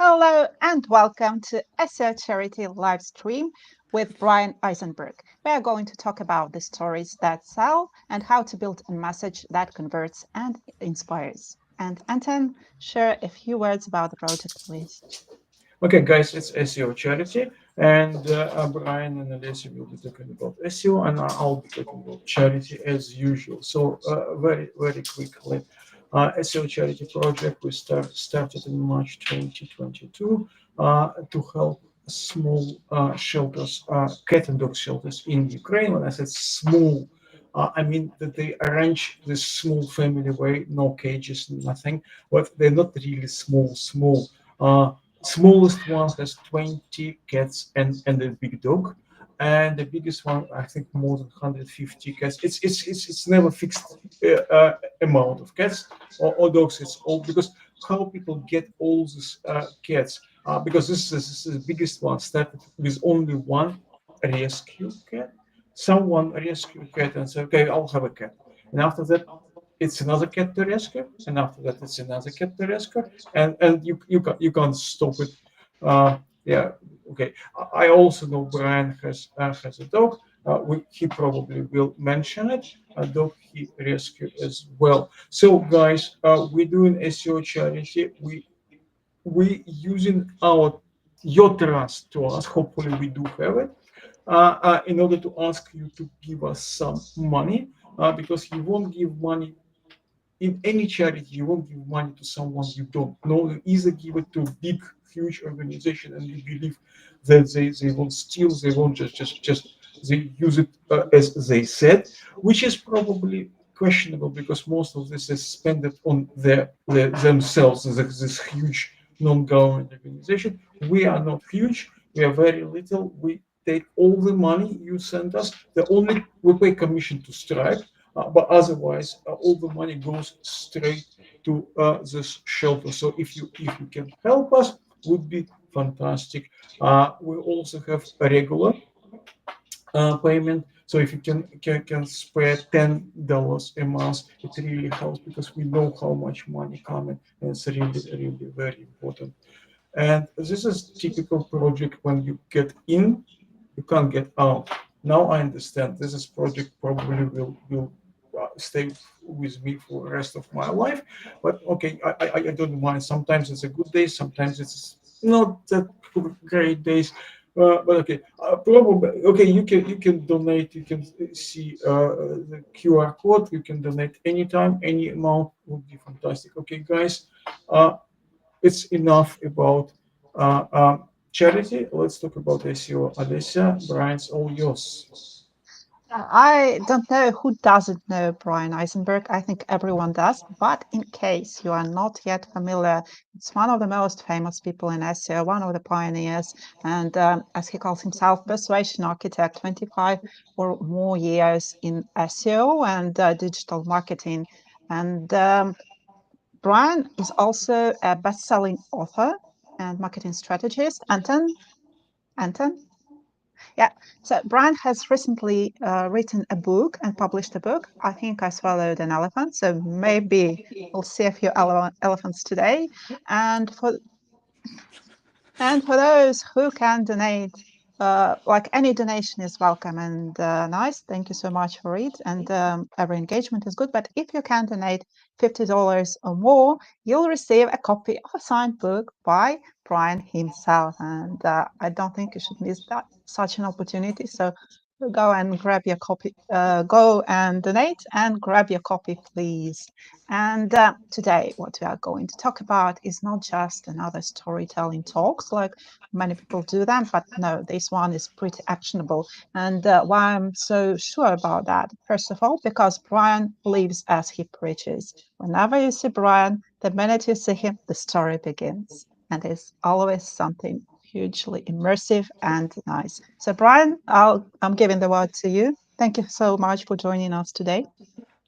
Hello and welcome to SEOcharity live stream with Bryan Eisenberg. We are going to talk about the stories that sell and how to build a message that converts and inspires. And Anton, share a few words about the project, please. Okay, guys, it's SEO charity, and Brian and Alessia will be talking about SEO, and I'll be talking about charity as usual. So, very quickly, SEO charity project we started in March 2022 to help small shelters, cat and dog shelters in Ukraine. When I said small, I mean that they arrange this small family way, no cages, nothing, but they're not really small. Smallest one has 20 cats and a big dog, and the biggest one I think more than 150 cats. It's never fixed amount of cats or dogs. It's all because how people get all these cats. Because this is the biggest one started with only one rescue cat. Someone rescue cat and said, okay, I'll have a cat. And after that, it's another cat to rescue, and after that, it's another cat to rescue, and you can't stop it. Yeah, okay. I also know Brian has a dog. He probably will mention it. A dog he rescued as well. So guys, we're doing SEO charity. We using your trust to us. Hopefully, we do have it. In order to ask you to give us some money, because you won't give money in any charity. You won't give money to someone you don't know. You either give it to a big, huge organization, and you believe that they won't steal, they won't just they use it as they said, which is probably questionable because most of this is spent on their themselves. This huge non-government organization. We are not huge. We are very little. We take all the money you send us. The only we pay commission to Stripe, but otherwise, all the money goes straight to this shelter. So if you can help us, would be fantastic. We also have a regular payment. So if you can spare $10 a month, it really helps because we know how much money coming, and it's really very important. And this is typical project when you get in, you can't get out. Now I understand this is project probably will stay with me for the rest of my life. But okay, I don't mind. Sometimes it's a good day, sometimes it's not that great days. But okay, probably okay. You can donate. You can see the QR code. You can donate anytime, any amount would be fantastic. Okay, guys, it's enough about charity. Let's talk about SEO. Alessia, Brian's all yours. I don't know who doesn't know Bryan Eisenberg. I think everyone does. But in case you are not yet familiar, it's one of the most famous people in SEO, one of the pioneers, and as he calls himself, persuasion architect, 25 or more years in SEO and digital marketing. And Bryan is also a best-selling author and marketing strategist. Anton? Yeah. So Bryan has recently written a book and published a book. I think I swallowed an elephant, so maybe we'll see a few elephants today. And for those who can donate, like any donation is welcome and nice. Thank you so much for it. And every engagement is good. But if you can donate $50 or more, you'll receive a copy of a signed book by Bryan himself. And I don't think you should miss that such an opportunity. So go and grab your copy. Go and donate and grab your copy, please. And today, what we are going to talk about is not just another storytelling talks like many people do them, but no, this one is pretty actionable. And why I'm so sure about that, first of all, because Bryan lives as he preaches. Whenever you see Bryan, the minute you see him, the story begins. And it's always something hugely immersive and nice. So, Bryan, I'm giving the word to you. Thank you so much for joining us today.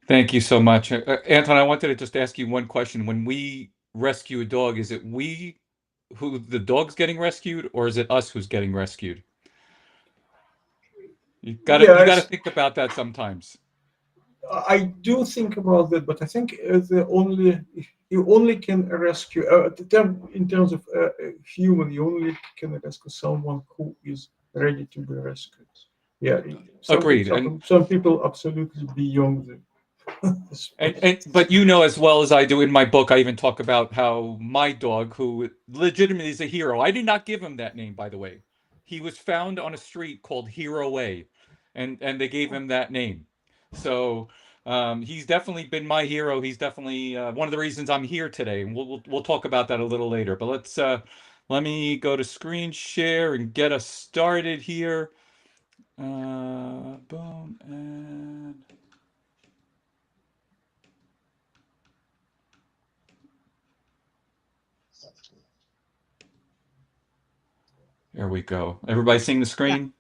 Thank you so much. Anton, I wanted to just ask you one question. When we rescue a dog, is it we who the dog's getting rescued, or is it us who's getting rescued? You gotta Yes, think about that sometimes. I do think about that, but I think the only you only can rescue in terms of human. You only can rescue someone who is ready to be rescued. Yeah, Agreed. And some people absolutely beyond the but you know as well as I do, in my book, I even talk about how my dog, who legitimately is a hero, I did not give him that name, by the way. He was found on a street called Hero A, and they gave him that name. So he's definitely been my hero. He's definitely one of the reasons I'm here today, and we'll talk about that a little later. But let me go to screen share and get us started here. Boom and. There we go. Everybody seeing the screen?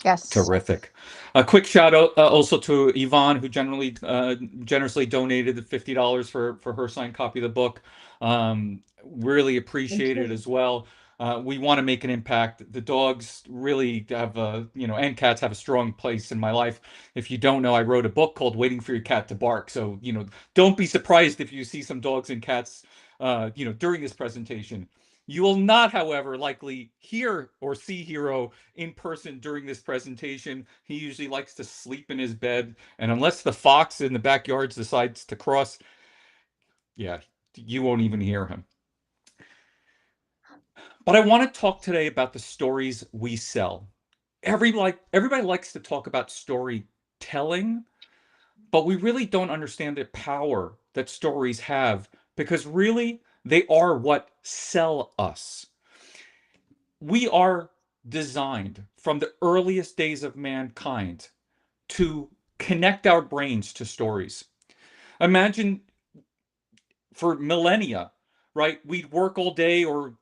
Yes. Terrific. A quick shout out also to Yvonne, who generously donated the $50 for her signed copy of the book. Really appreciate it as well. We want to make an impact. The dogs really have and cats have a strong place in my life. If you don't know, I wrote a book called Waiting for Your Cat to Bark. So, don't be surprised if you see some dogs and cats, during this presentation. You will not, however, likely hear or see Hero in person during this presentation. He usually likes to sleep in his bed, and unless the fox in the backyard decides to cross, yeah, you won't even hear him. But I want to talk today about the stories we sell. Everybody likes to talk about storytelling, but we really don't understand the power that stories have, because really they are what sell us. We are designed from the earliest days of mankind to connect our brains to stories. Imagine for millennia, right? We'd work all day or,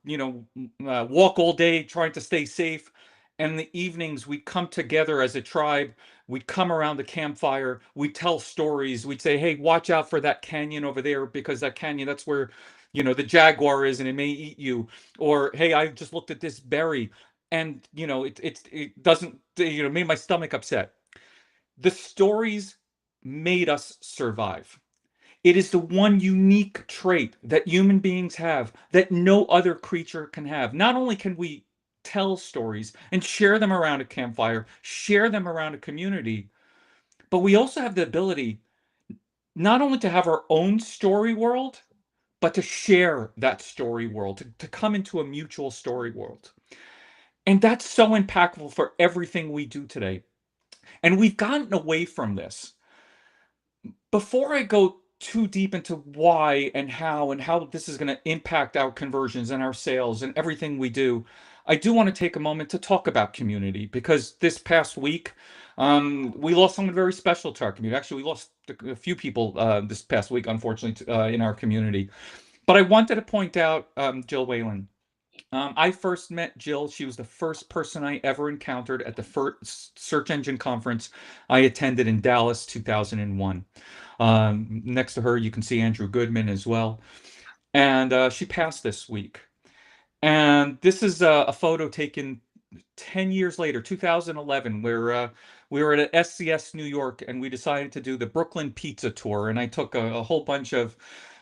walk all day trying to stay safe. And in the evenings, we'd come together as a tribe. We'd come around the campfire. We'd tell stories. We'd say, hey, watch out for that canyon over there, because that canyon, that's where, the jaguar is and it may eat you. Or, hey, I just looked at this berry and, it doesn't, made my stomach upset. The stories made us survive. It is the one unique trait that human beings have that no other creature can have. Not only can we tell stories and share them around a campfire, share them around a community, but we also have the ability not only to have our own story world, but to share that story world, to come into a mutual story world. And that's so impactful for everything we do today. And we've gotten away from this. Before I go too deep into why and how this is going to impact our conversions and our sales and everything we do, I do want to take a moment to talk about community, because this past week, we lost someone very special to our community. Actually, we lost a few people this past week, unfortunately, in our community. But I wanted to point out Jill Whan. I first met Jill. She was the first person I ever encountered at the first search engine conference I attended in Dallas, 2001. Next to her, you can see Andrew Goodman as well. And she passed this week. And this is a photo taken 10 years later, 2011, where we were at SCS New York, and we decided to do the Brooklyn Pizza Tour. And I took a whole bunch of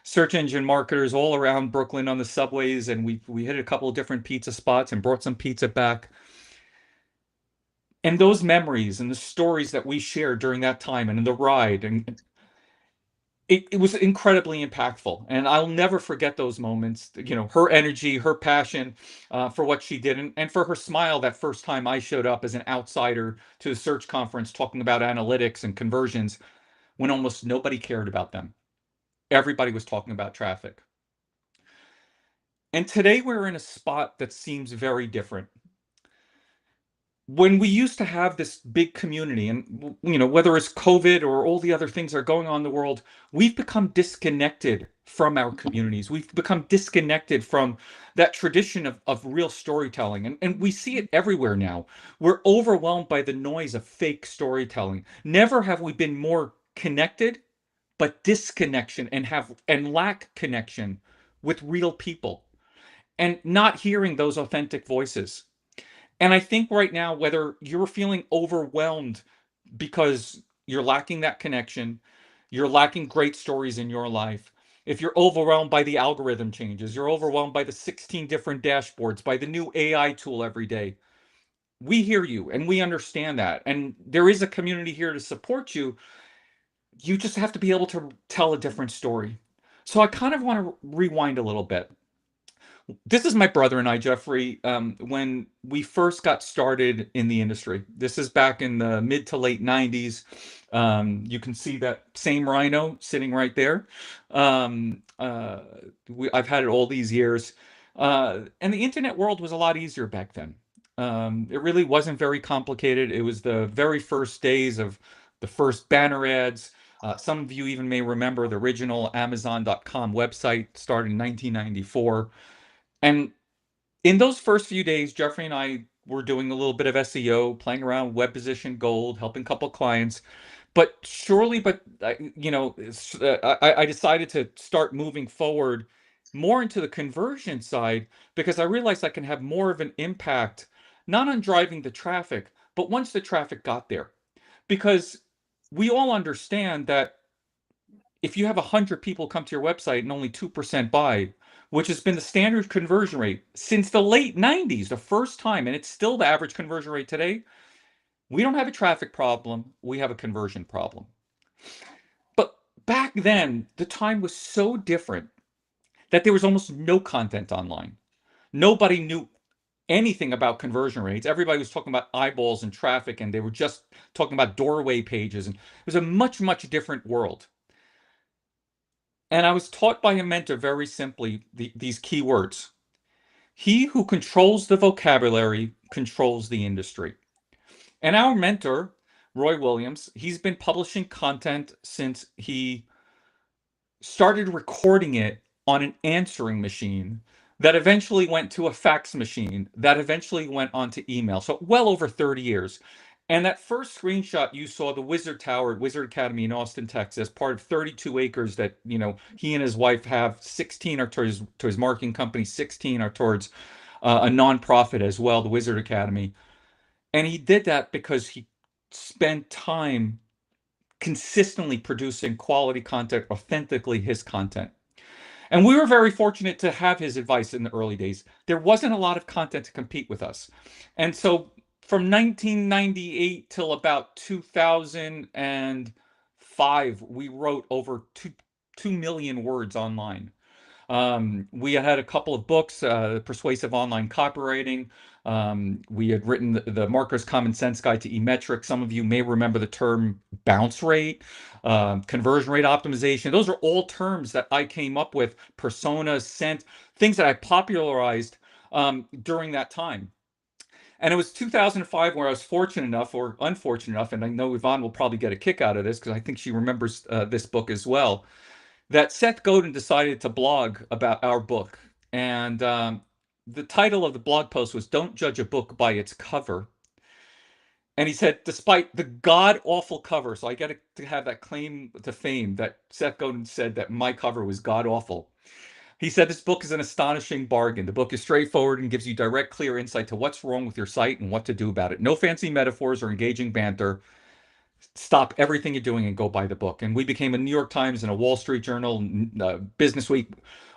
search engine marketers all around Brooklyn on the subways, and we hit a couple of different pizza spots and brought some pizza back. And those memories and the stories that we shared during that time and in the ride, and it was incredibly impactful, and I'll never forget those moments. Her energy, her passion for what she did, and for her smile that first time I showed up as an outsider to a search conference talking about analytics and conversions when almost nobody cared about them. Everybody was talking about traffic. And today we're in a spot that seems very different. When we used to have this big community, and whether it's COVID or all the other things that are going on in the world, we've become disconnected from our communities. We've become disconnected from that tradition of real storytelling. And we see it everywhere now. We're overwhelmed by the noise of fake storytelling. Never have we been more connected, but disconnection and lack connection with real people, and not hearing those authentic voices. And I think right now, whether you're feeling overwhelmed because you're lacking that connection, you're lacking great stories in your life, if you're overwhelmed by the algorithm changes, you're overwhelmed by the 16 different dashboards, by the new AI tool every day, we hear you and we understand that. And there is a community here to support you. You just have to be able to tell a different story. So I kind of want to rewind a little bit. This is my brother and I, Jeffrey, when we first got started in the industry. This is back in the mid to late 90s. You can see that same rhino sitting right there. I've had it all these years. And the internet world was a lot easier back then. It really wasn't very complicated. It was the very first days of the first banner ads. Some of you even may remember the original Amazon.com website started in 1994. And in those first few days, Jeffrey and I were doing a little bit of SEO, playing around with web position gold, helping a couple clients. But surely, I decided to start moving forward more into the conversion side because I realized I can have more of an impact, not on driving the traffic, but once the traffic got there. Because we all understand that if you have 100 people come to your website and only 2% buy, which has been the standard conversion rate since the late 90s, the first time, and it's still the average conversion rate today, we don't have a traffic problem, we have a conversion problem. But back then, the time was so different that there was almost no content online. Nobody knew anything about conversion rates. Everybody was talking about eyeballs and traffic, and they were just talking about doorway pages. And it was a much, much different world. And I was taught by a mentor very simply these key words. He who controls the vocabulary controls the industry. And our mentor, Roy Williams, he's been publishing content since he started recording it on an answering machine that eventually went to a fax machine that eventually went onto email. So well over 30 years. And that first screenshot you saw, the Wizard Tower at Wizard Academy in Austin, Texas, part of 32 acres that, he and his wife have. 16 are to his marketing company, 16 are towards a nonprofit as well, the Wizard Academy. And he did that because he spent time consistently producing quality content, authentically his content. And we were very fortunate to have his advice in the early days. There wasn't a lot of content to compete with us. And so from 1998 till about 2005, we wrote over 2 million words online. We had a couple of books, Persuasive Online Copywriting. We had written the Marketer's Common Sense Guide to E-Metrics. Some of you may remember the term bounce rate, conversion rate optimization. Those are all terms that I came up with, personas, scent, things that I popularized during that time. And it was 2005 where I was fortunate enough, or unfortunate enough, and I know Yvonne will probably get a kick out of this because I think she remembers this book as well, that Seth Godin decided to blog about our book. And the title of the blog post was "Don't Judge a Book by Its Cover." And he said, despite the god-awful cover, so I get to have that claim to fame that Seth Godin said that my cover was god-awful. He said, this book is an astonishing bargain. The book is straightforward and gives you direct, clear insight to what's wrong with your site and what to do about it. No fancy metaphors or engaging banter. Stop everything you're doing and go buy the book. And we became a New York Times and a Wall Street Journal, Business Week.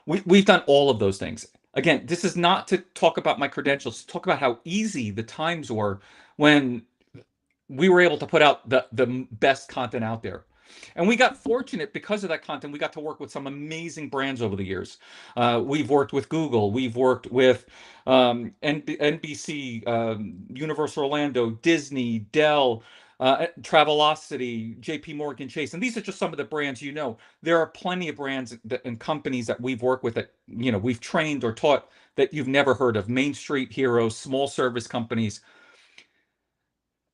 We've done all of those things. Again, this is not to talk about my credentials, to talk about how easy the times were when we were able to put out the best content out there. And we got fortunate because of that content. We got to work with some amazing brands over the years. We've worked with Google. We've worked with NBC, Universal Orlando, Disney, Dell, Travelocity, JP Morgan Chase. And these are just some of the brands you know. There are plenty of brands and companies that we've worked with that we've trained or taught that you've never heard of. Main Street heroes, small service companies.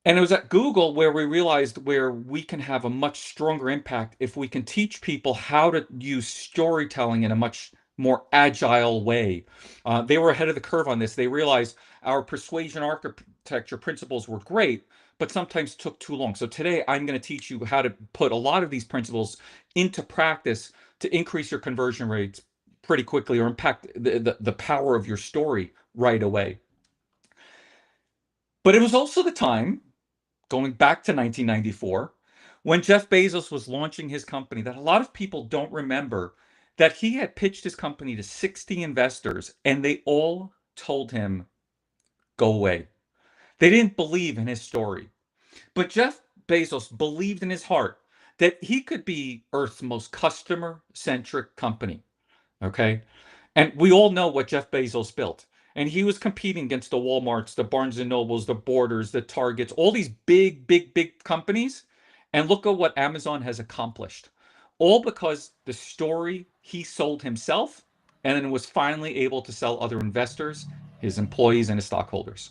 And it was at Google where we realized where we can have a much stronger impact if we can teach people how to use storytelling in a much more agile way. They were ahead of the curve on this. They realized our persuasion architecture principles were great, but sometimes took too long. So today I'm going to teach you how to put a lot of these principles into practice to increase your conversion rates pretty quickly or impact the power of your story right away. But it was also the time, going back to 1994, when Jeff Bezos was launching his company, that a lot of people don't remember that he had pitched his company to 60 investors, and they all told him, go away. They didn't believe in his story. But Jeff Bezos believed in his heart that he could be Earth's most customer-centric company. Okay? And we all know what Jeff Bezos built. And he was competing against the Walmarts, the Barnes and Nobles, the Borders, the Targets, all these big, big, big companies. And look at what Amazon has accomplished. All because the story he sold himself and then was finally able to sell other investors, his employees, and his stockholders.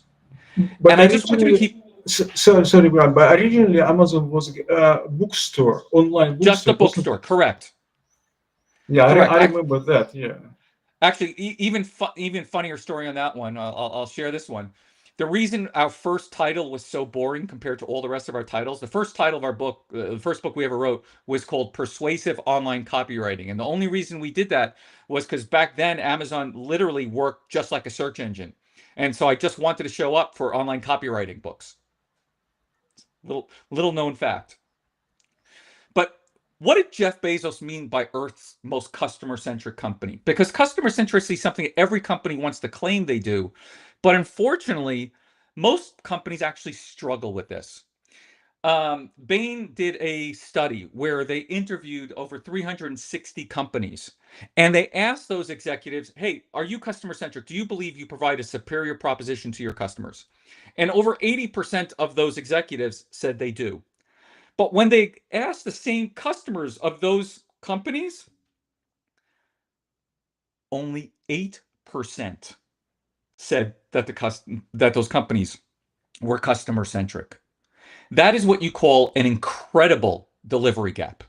But And I just want you to originally, keep sorry, Brian, but originally Amazon was a bookstore, online just a bookstore, wasn't bookstore, it? correct? Yeah, Correct. I remember that. Yeah. Actually, even funnier story on that one. I'll share this one. The reason our first title was so boring compared to all the rest of our titles, the first title of our book, the first book we ever wrote, was called Persuasive Online Copywriting. And the only reason we did that was because back then Amazon literally worked just like a search engine. And so I just wanted to show up for online copywriting books. Little known fact. But what did Jeff Bezos mean by Earth's most customer-centric company? Because customer centricity is something every company wants to claim they do. But unfortunately, most companies actually struggle with this. Bain did a study where they interviewed over 360 companies. And they asked those executives, hey, are you customer-centric? Do you believe you provide a superior proposition to your customers? And over 80% of those executives said they do. But when they asked the same customers of those companies, only 8% said that those companies were customer centric. That is what you call an incredible delivery gap.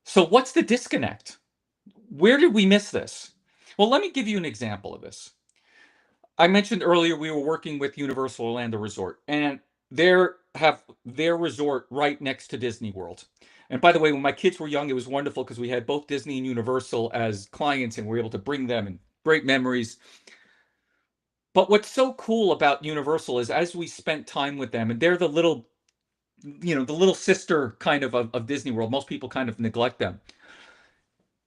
So what's the disconnect? Where did we miss this? Well, let me give you an example of this. I mentioned earlier we were working with Universal Orlando Resort, and they have their resort right next to Disney World. And by the way, when my kids were young, it was wonderful because we had both Disney and Universal as clients, and we were able to bring them and great memories. But what's so cool about Universal is as we spent time with them, and they're the little, the little sister kind of Disney World. Most people kind of neglect them.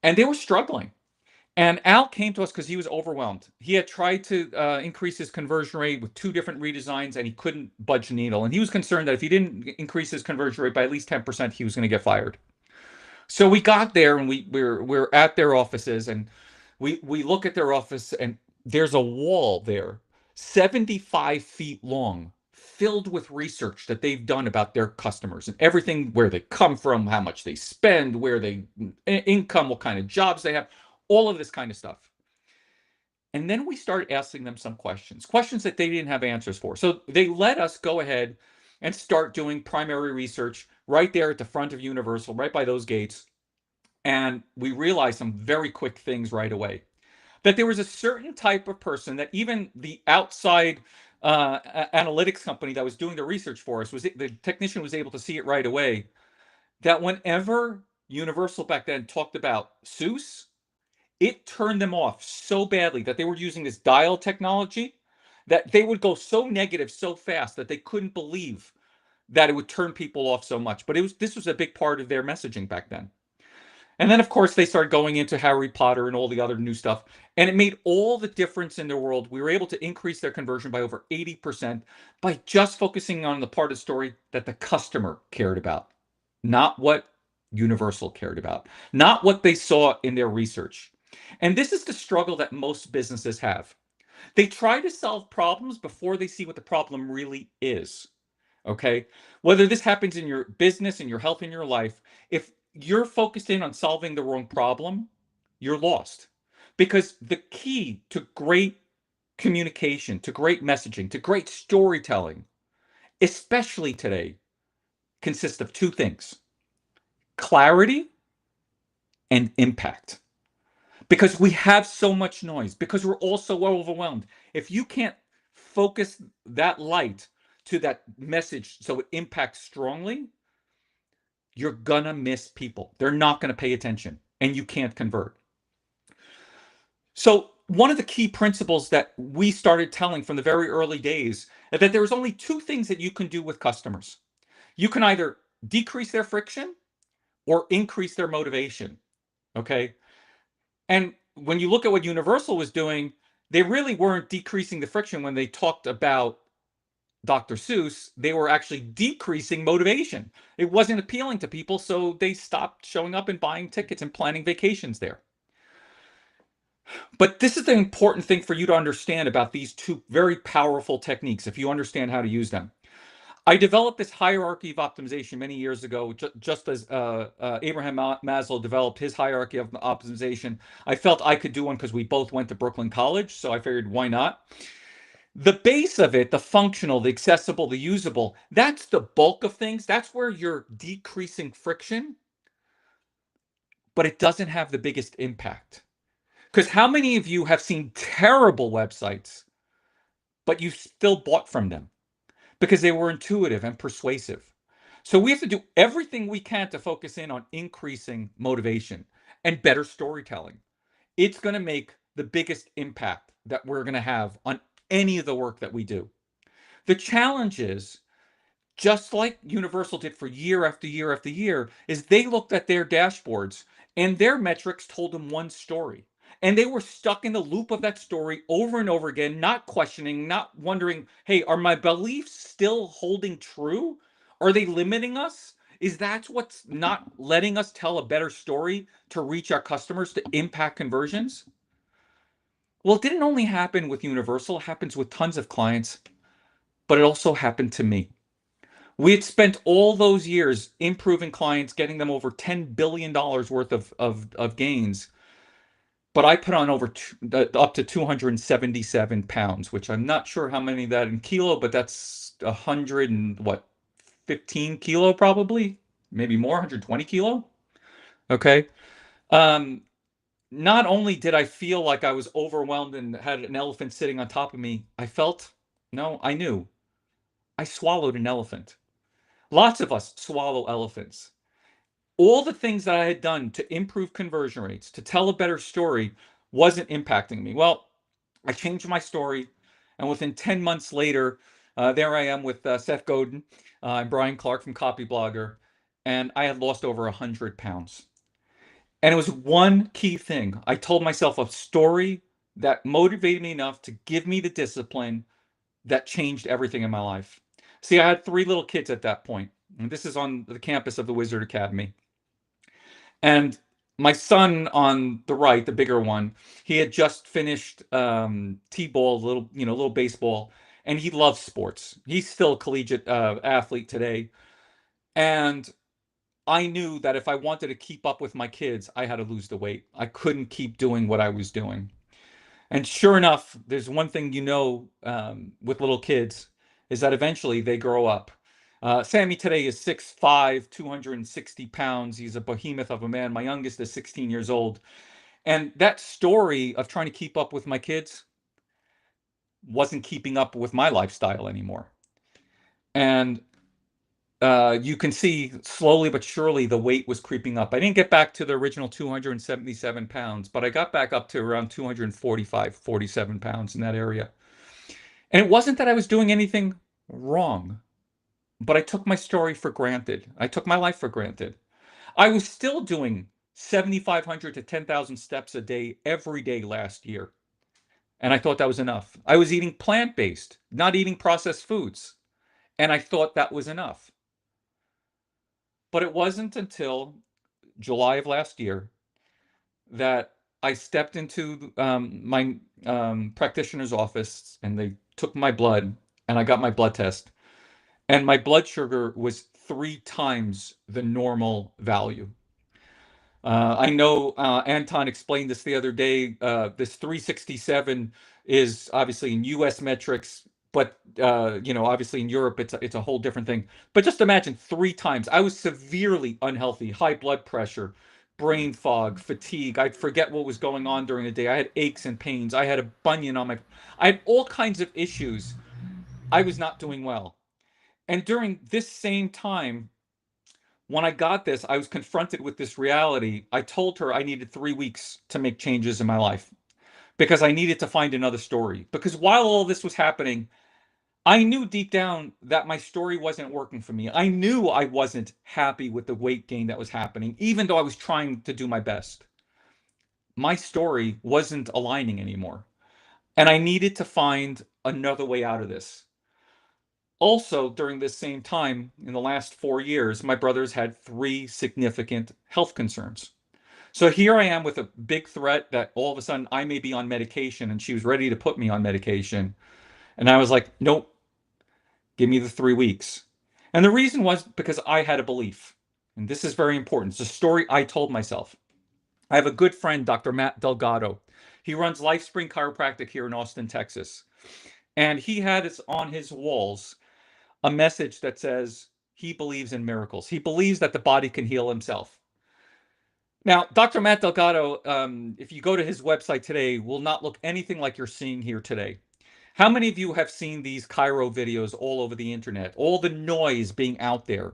And they were struggling. And Al came to us because he was overwhelmed. He had tried to increase his conversion rate with 2 different redesigns, and he couldn't budge a needle. And he was concerned that if he didn't increase his conversion rate by at least 10%, he was going to get fired. So we got there, and we're at their offices, and we look at their office, and there's a wall there, 75 feet long, filled with research that they've done about their customers and everything, where they come from, how much they spend, where they income, what kind of jobs they have, all of this kind of stuff. And then we started asking them some questions that they didn't have answers for. So they let us go ahead and start doing primary research right there at the front of Universal, right by those gates. And we realized some very quick things right away. That there was a certain type of person that even the outside analytics company that was doing the research for us, the technician was able to see it right away, that whenever Universal back then talked about Seuss, it turned them off so badly that they were using this dial technology that they would go so negative so fast that they couldn't believe that it would turn people off so much. But this was a big part of their messaging back then. And then, of course, they started going into Harry Potter and all the other new stuff. And it made all the difference in their world. We were able to increase their conversion by over 80% by just focusing on the part of the story that the customer cared about, not what Universal cared about, not what they saw in their research. And this is the struggle that most businesses have. They try to solve problems before they see what the problem really is. Okay? Whether this happens in your business, in your health, in your life, if you're focused in on solving the wrong problem, you're lost. Because the key to great communication, to great messaging, to great storytelling, especially today, consists of 2 things: clarity and impact. Because we have so much noise, because we're all so overwhelmed. If you can't focus that light to that message so it impacts strongly, you're gonna miss people. They're not gonna pay attention, and you can't convert. So one of the key principles that we started telling from the very early days is that there was only 2 things that you can do with customers. You can either decrease their friction or increase their motivation. Okay. And when you look at what Universal was doing, they really weren't decreasing the friction when they talked about Dr. Seuss. They were actually decreasing motivation. It wasn't appealing to people, so they stopped showing up and buying tickets and planning vacations there. But this is the important thing for you to understand about these two very powerful techniques, if you understand how to use them. I developed this hierarchy of optimization many years ago, just as Abraham Maslow developed his hierarchy of optimization. I felt I could do one because we both went to Brooklyn College, so I figured, why not? The base of it, the functional, the accessible, the usable, that's the bulk of things. That's where you're decreasing friction, but it doesn't have the biggest impact. Because how many of you have seen terrible websites, but you still bought from them because they were intuitive and persuasive? So we have to do everything we can to focus in on increasing motivation and better storytelling. It's going to make the biggest impact that we're going to have on any of the work that we do. The challenge is, just like Universal did for year after year after year, is they looked at their dashboards and their metrics told them one story. And they were stuck in the loop of that story over and over again, not questioning, not wondering, hey, are my beliefs still holding true? Are they limiting us? Is that what's not letting us tell a better story to reach our customers, to impact conversions? Well, it didn't only happen with Universal, it happens with tons of clients, but it also happened to me. We had spent all those years improving clients, getting them over $10 billion worth of gains. But I put on up to 277 pounds, which I'm not sure how many of that in kilo, but that's 100 and what, 15 kilo probably, maybe more, 120 kilo. Okay. Um, Not only did I feel like I was overwhelmed and had an elephant sitting on top of me, I knew I swallowed an elephant. Lots of us swallow elephants. All the things that I had done to improve conversion rates, to tell a better story, wasn't impacting me. Well, I changed my story, and within 10 months later, there I am with Seth Godin and Bryan Clark from Copyblogger, and I had lost over 100 pounds. And it was one key thing. I told myself a story that motivated me enough to give me the discipline that changed everything in my life. See, I had 3 little kids at that point, and this is on the campus of the Wizard Academy. And my son on the right, the bigger one, he had just finished t-ball, little baseball, and he loves sports. He's still a collegiate athlete today, and I knew that if I wanted to keep up with my kids, I had to lose the weight. I couldn't keep doing what I was doing. And sure enough, there's one thing with little kids is that eventually they grow up. Sammy today is 6'5", 260 pounds. He's a behemoth of a man. My youngest is 16 years old. And that story of trying to keep up with my kids wasn't keeping up with my lifestyle anymore. And you can see slowly but surely the weight was creeping up. I didn't get back to the original 277 pounds, but I got back up to around 245, 47 pounds in that area. And it wasn't that I was doing anything wrong, but I took my story for granted. I took my life for granted. I was still doing 7,500 to 10,000 steps a day every day last year. And I thought that was enough. I was eating plant-based, not eating processed foods. And I thought that was enough. But it wasn't until July of last year that I stepped into my practitioner's office and they took my blood and I got my blood test. And my blood sugar was 3 times the normal value. I know Anton explained this the other day. This 367 is obviously in US metrics, but obviously in Europe it's a whole different thing. But just imagine 3 times. I was severely unhealthy, high blood pressure, brain fog, fatigue. I'd forget what was going on during the day. I had aches and pains. I had a bunion on I had all kinds of issues. I was not doing well. And during this same time, when I got this, I was confronted with this reality. I told her I needed 3 weeks to make changes in my life because I needed to find another story. Because while all this was happening, I knew deep down that my story wasn't working for me. I knew I wasn't happy with the weight gain that was happening, even though I was trying to do my best. my story wasn't aligning anymore. And I needed to find another way out of this. Also, during this same time, in the last 4 years, my brother's had 3 significant health concerns. So here I am with a big threat that all of a sudden I may be on medication, and she was ready to put me on medication. And I was like, nope, give me the 3 weeks. And the reason was because I had a belief. And this is very important. It's a story I told myself. I have a good friend, Dr. Matt Delgado. He runs LifeSpring Chiropractic here in Austin, Texas. And he had on his walls a message that says he believes in miracles. He believes that the body can heal himself. Now, Dr. Matt Delgado, if you go to his website today, will not look anything like you're seeing here today. How many of you have seen these Chiro videos all over the internet? All the noise being out there.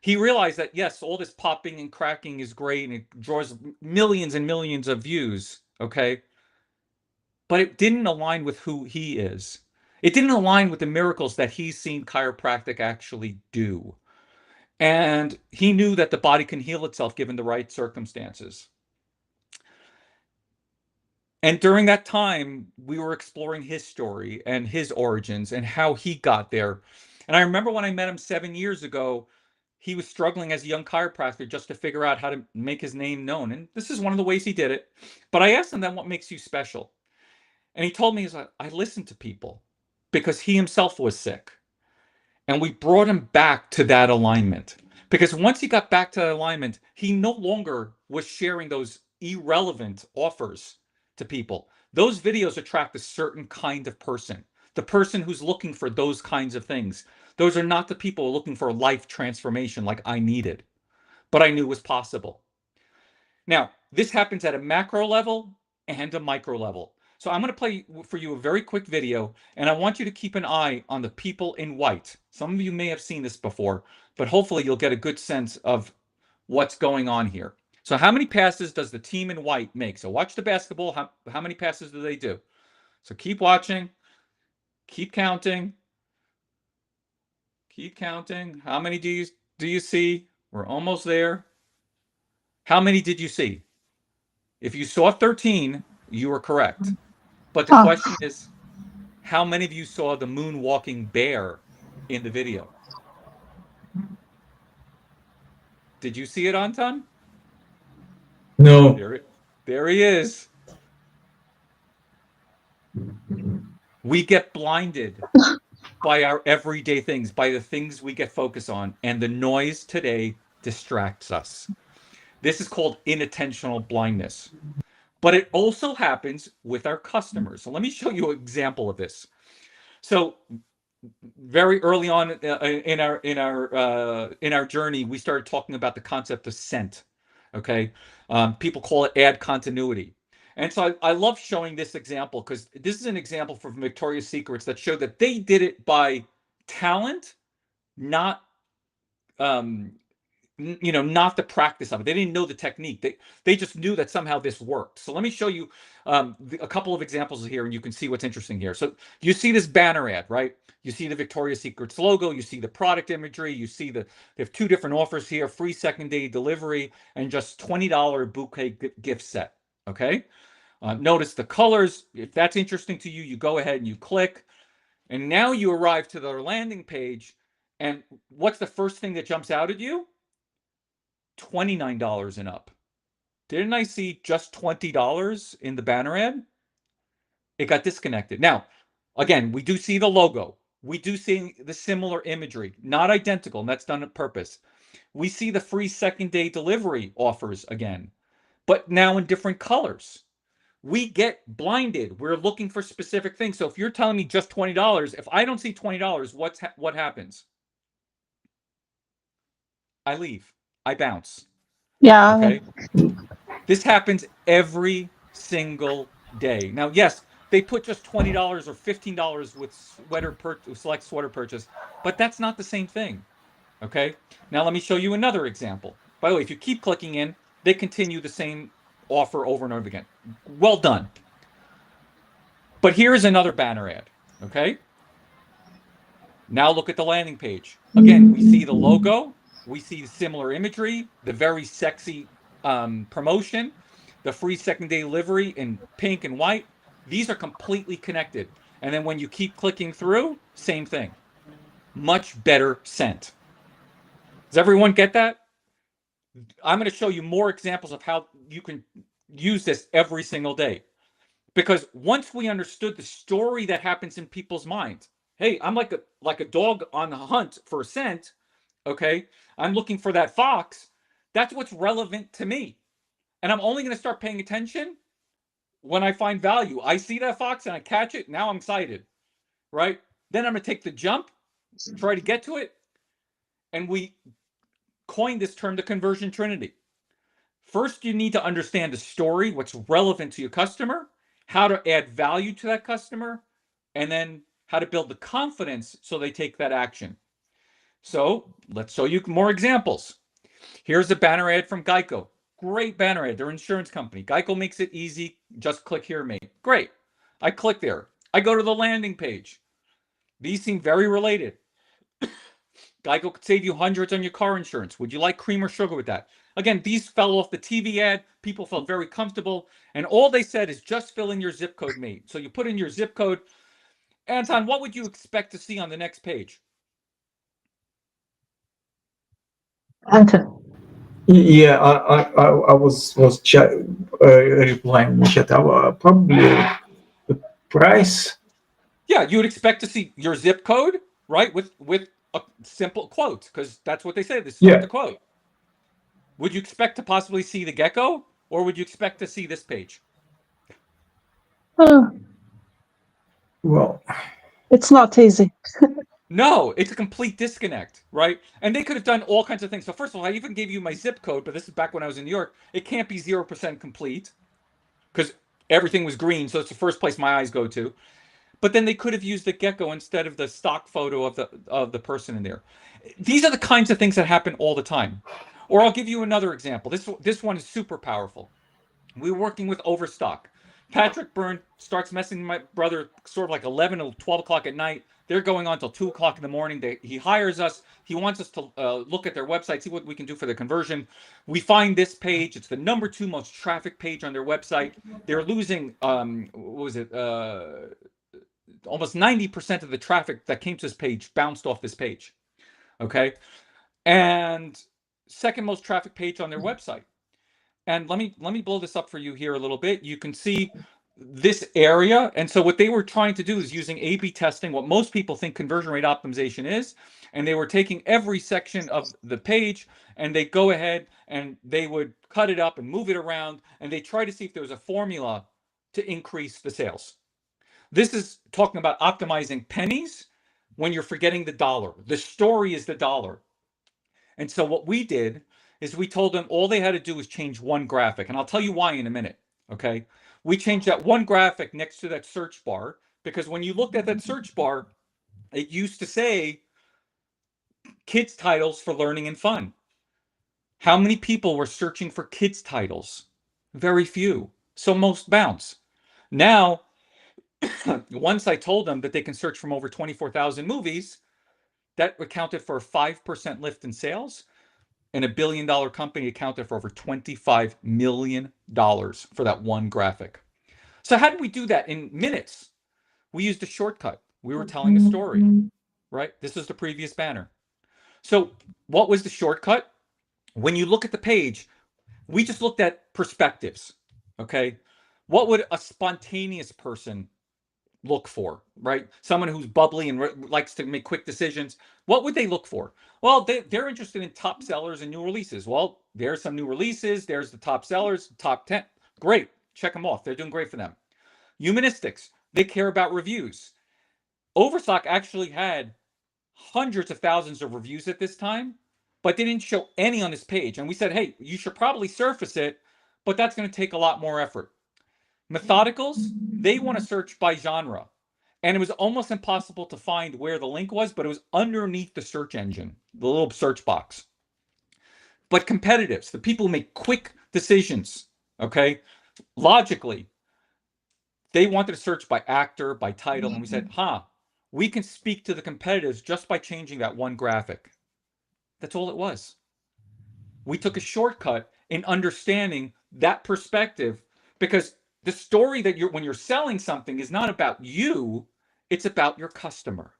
He realized that, yes, all this popping and cracking is great and it draws millions and millions of views, okay? But it didn't align with who he is. It didn't align with the miracles that he's seen chiropractic actually do. And he knew that the body can heal itself given the right circumstances. And during that time, we were exploring his story and his origins and how he got there. And I remember when I met him 7 years ago, he was struggling as a young chiropractor just to figure out how to make his name known. And this is one of the ways he did it. But I asked him then, what makes you special? And he told me, he's like, I listened to people because he himself was sick. And we brought him back to that alignment. Because once he got back to that alignment, he no longer was sharing those irrelevant offers to people. Those videos attract a certain kind of person, the person who's looking for those kinds of things. Those are not the people looking for life transformation like I needed, but I knew was possible. Now, this happens at a macro level and a micro level. So I'm going to play for you a very quick video, and I want you to keep an eye on the people in white. Some of you may have seen this before, but hopefully you'll get a good sense of what's going on here. So how many passes does the team in white make? So watch the basketball. How many passes do they do? So keep watching. Keep counting. Keep counting. How many do you see? We're almost there. How many did you see? If you saw 13, you were correct. But the question is, how many of you saw the moonwalking bear in the video? Did you see it, Anton? No. There he is. We get blinded by our everyday things, by the things we get focused on, and the noise today distracts us. This is called inattentional blindness. But it also happens with our customers. So let me show you an example of this. So very early on in our journey, we started talking about the concept of scent. Okay, people call it ad continuity, and so I love showing this example because this is an example from Victoria's Secrets that showed that they did it by talent, not not the practice of it. They didn't know the technique. They just knew that somehow this worked. So let me show you a couple of examples here, and you can see what's interesting here. So you see this banner ad, right? You see the Victoria's Secrets logo. You see the product imagery. You see they have 2 different offers here: free second-day delivery and just $20 bouquet gift set. Okay. Notice the colors. If that's interesting to you, you go ahead and you click, and now you arrive to their landing page. And what's the first thing that jumps out at you? $29 and up. Didn't I see just $20 in the banner ad? It got disconnected. Now, again, we do see the logo. We do see the similar imagery, not identical, and that's done on purpose. We see the free second-day delivery offers again, but now in different colors. We get blinded. We're looking for specific things. So if you're telling me just $20, if I don't see $20, what happens? I leave. I bounce. Yeah. Okay. This happens every single day. Now, yes, they put just $20 or $15 with select sweater purchase, but that's not the same thing. Okay. Now let me show you another example. By the way, if you keep clicking in, they continue the same offer over and over again. Well done. But here's another banner ad. Okay. Now look at the landing page. Again, we see the logo. We see similar imagery, the very sexy promotion. the free second day delivery in pink and white. These are completely connected. And then when you keep clicking through, same thing. Much better scent. Does everyone get that? I'm going to show you more examples of how you can use this every single day. Because once we understood the story that happens in people's minds, hey, I'm like a dog on the hunt for a scent, okay? I'm looking for that fox. That's what's relevant to me. And I'm only going to start paying attention when I find value. I see that fox and I catch it, now I'm excited, right? Then I'm going to take the jump, try to get to it, and we coined this term the conversion trinity. First, you need to understand the story, what's relevant to your customer, how to add value to that customer, and then how to build the confidence so they take that action. So let's show you more examples. Here's a banner ad from Geico. Great banner ad. They're an insurance company. Geico makes it easy. Just click here, mate. Great. I click there. I go to the landing page. These seem very related. Geico could save you hundreds on your car insurance. Would you like cream or sugar with that? Again, these fell off the TV ad. People felt very comfortable. And all they said is just fill in your zip code, mate. So you put in your zip code. Anton, what would you expect to see on the next page? Anton. Yeah, I was replying in the chat. Probably the price. Yeah, you would expect to see your zip code, right? With a simple quote, because that's what they say. They start the quote. Would you expect to possibly see the gecko, or would you expect to see this page? Well, it's not easy. No, it's a complete disconnect, right? And they could have done all kinds of things. So first of all, I even gave you my zip code, but this is back when I was in New York. It can't be 0% complete because everything was green. So it's the first place my eyes go to. But then they could have used the gecko instead of the stock photo of the person in there. These are the kinds of things that happen all the time. Or I'll give you another example. This one is super powerful. We were working with Overstock. Patrick Byrne starts messing with my brother sort of like 11 or 12 o'clock at night. They're going on till 2 o'clock in the morning. He hires us. He wants us to look at their website, see what we can do for the conversion. We find this page. It's the #2 most traffic page on their website. They're losing, what was it? Almost 90% of the traffic that came to this page bounced off this page. Okay. And second most traffic page on their website. And let me blow this up for you here a little bit. You can see this area. And so what they were trying to do is using A/B testing, what most people think conversion rate optimization is. And they were taking every section of the page and they go ahead and they would cut it up and move it around. And they try to see if there was a formula to increase the sales. This is talking about optimizing pennies when you're forgetting the dollar. The story is the dollar. And so what we did is we told them all they had to do was change one graphic. And I'll tell you why in a minute. Okay. We changed that one graphic next to that search bar because when you looked at that search bar, it used to say kids titles for learning and fun. How many people were searching for kids titles? Very few. So most bounce. Now, once I told them that they can search from over 24,000 movies, that accounted for a 5% lift in sales. And $1 billion company accounted for over $25 million for that one graphic. So how did we do that in minutes? We used a shortcut. We were telling a story, right? This is the previous banner. So what was the shortcut? When you look at the page, we just looked at perspectives, okay? What would a spontaneous person look for, right? Someone who's bubbly and likes to make quick decisions. What would they look for? Well, they're interested in top sellers and new releases. Well, there's some new releases. There's the top sellers, top 10. Great. Check them off. They're doing great for them. Humanistics. They care about reviews. Overstock actually had hundreds of thousands of reviews at this time, but they didn't show any on this page. And we said, hey, you should probably surface it, but that's going to take a lot more effort. Methodicals, they want to search by genre. And it was almost impossible to find where the link was, but it was underneath the search engine, the little search box. But competitives, the people who make quick decisions, okay, logically, they wanted to search by actor, by title. And we said, we can speak to the competitives just by changing that one graphic. That's all it was. We took a shortcut in understanding that perspective, because the story that when you're selling something is not about you, it's about your customer.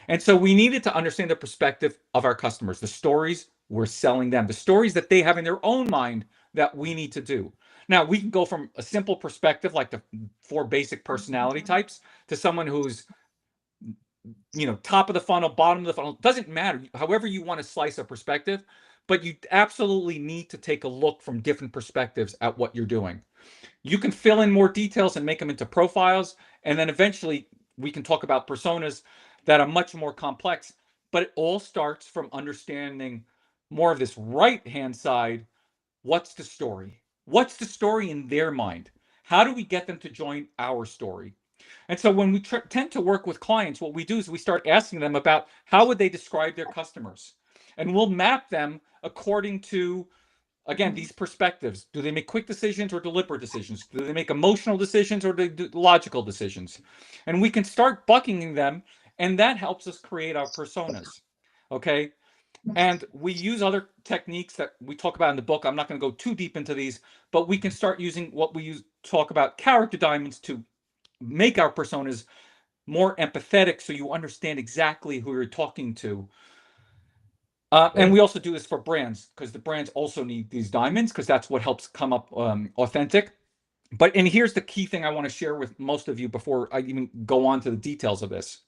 And so we needed to understand the perspective of our customers, the stories we're selling them, the stories that they have in their own mind that we need to do. Now, we can go from a simple perspective, like the 4 basic personality types, to someone who's, top of the funnel, bottom of the funnel. It doesn't matter, however you want to slice a perspective, but you absolutely need to take a look from different perspectives at what you're doing. You can fill in more details and make them into profiles, and then eventually we can talk about personas that are much more complex, but it all starts from understanding more of this right-hand side. What's the story? What's the story in their mind? How do we get them to join our story? And so when we tend to work with clients, what we do is we start asking them about how would they describe their customers? And we'll map them according to, again, these perspectives. Do they make quick decisions or deliberate decisions? Do they make emotional decisions or do they do logical decisions? And we can start bucketing them, and that helps us create our personas. Okay. And we use other techniques that we talk about in the book. I'm not going to go too deep into these, but we can start using what we talk about character diamonds to make our personas more empathetic, so you understand exactly who you're talking to. And we also do this for brands, because the brands also need these diamonds, because that's what helps come up authentic. And here's the key thing I want to share with most of you before I even go on to the details of this.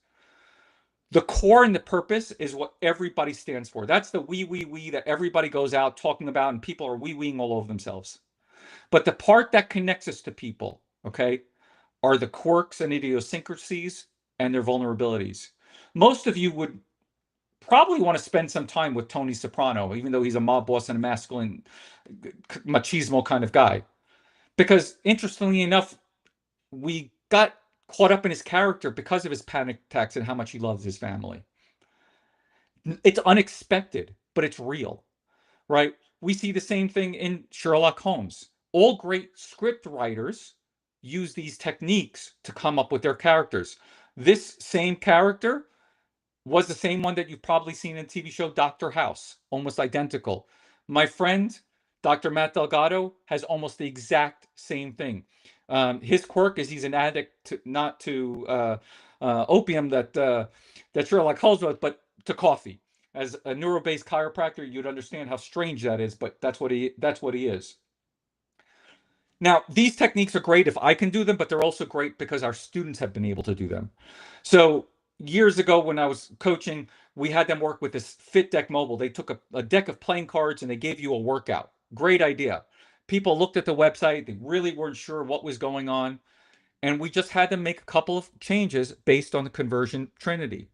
The core and the purpose is what everybody stands for. That's the we that everybody goes out talking about, and people are weeing all over themselves. But the part that connects us to people, okay, are the quirks and idiosyncrasies and their vulnerabilities. Most of you would probably want to spend some time with Tony Soprano, even though he's a mob boss and a masculine, machismo kind of guy. Because interestingly enough, we got caught up in his character because of his panic attacks and how much he loves his family. It's unexpected, but it's real, right? We see the same thing in Sherlock Holmes. All great script writers use these techniques to come up with their characters. This same character was the same one that you've probably seen in TV show Dr. House, almost identical. My friend, Dr. Matt Delgado, has almost the exact same thing. His quirk is he's an addict, not to opium that Sherlock Holmes was, but to coffee. As a neuro-based chiropractor, you'd understand how strange that is, but that's what he is. Now, these techniques are great if I can do them, but they're also great because our students have been able to do them. So years ago when I was coaching, we had them work with this Fit Deck Mobile. They took a deck of playing cards and they gave you a workout. Great idea. People looked at the website. They really weren't sure what was going on. And we just had them make a couple of changes based on the conversion trinity.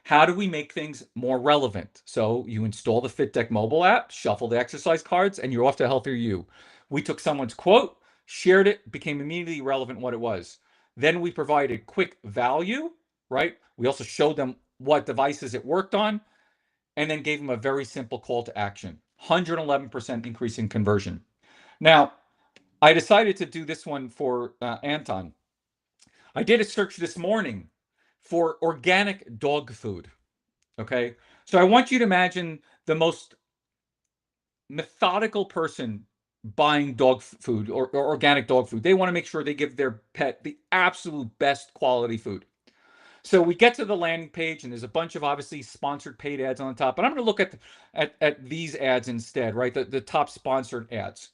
How do we make things more relevant? So you install the Fit Deck mobile app, shuffle the exercise cards, and you're off to healthier you. We took someone's quote, shared it, became immediately relevant what it was. Then we provided quick value, right? We also showed them what devices it worked on, and then gave them a very simple call to action. 111% increase in conversion. Now, I decided to do this one for Anton. I did a search this morning for organic dog food. Okay. So I want you to imagine the most methodical person buying dog food or organic dog food. They want to make sure they give their pet the absolute best quality food. So we get to the landing page and there's a bunch of obviously sponsored paid ads on the top, but I'm going to look at these ads instead, right? The top sponsored ads.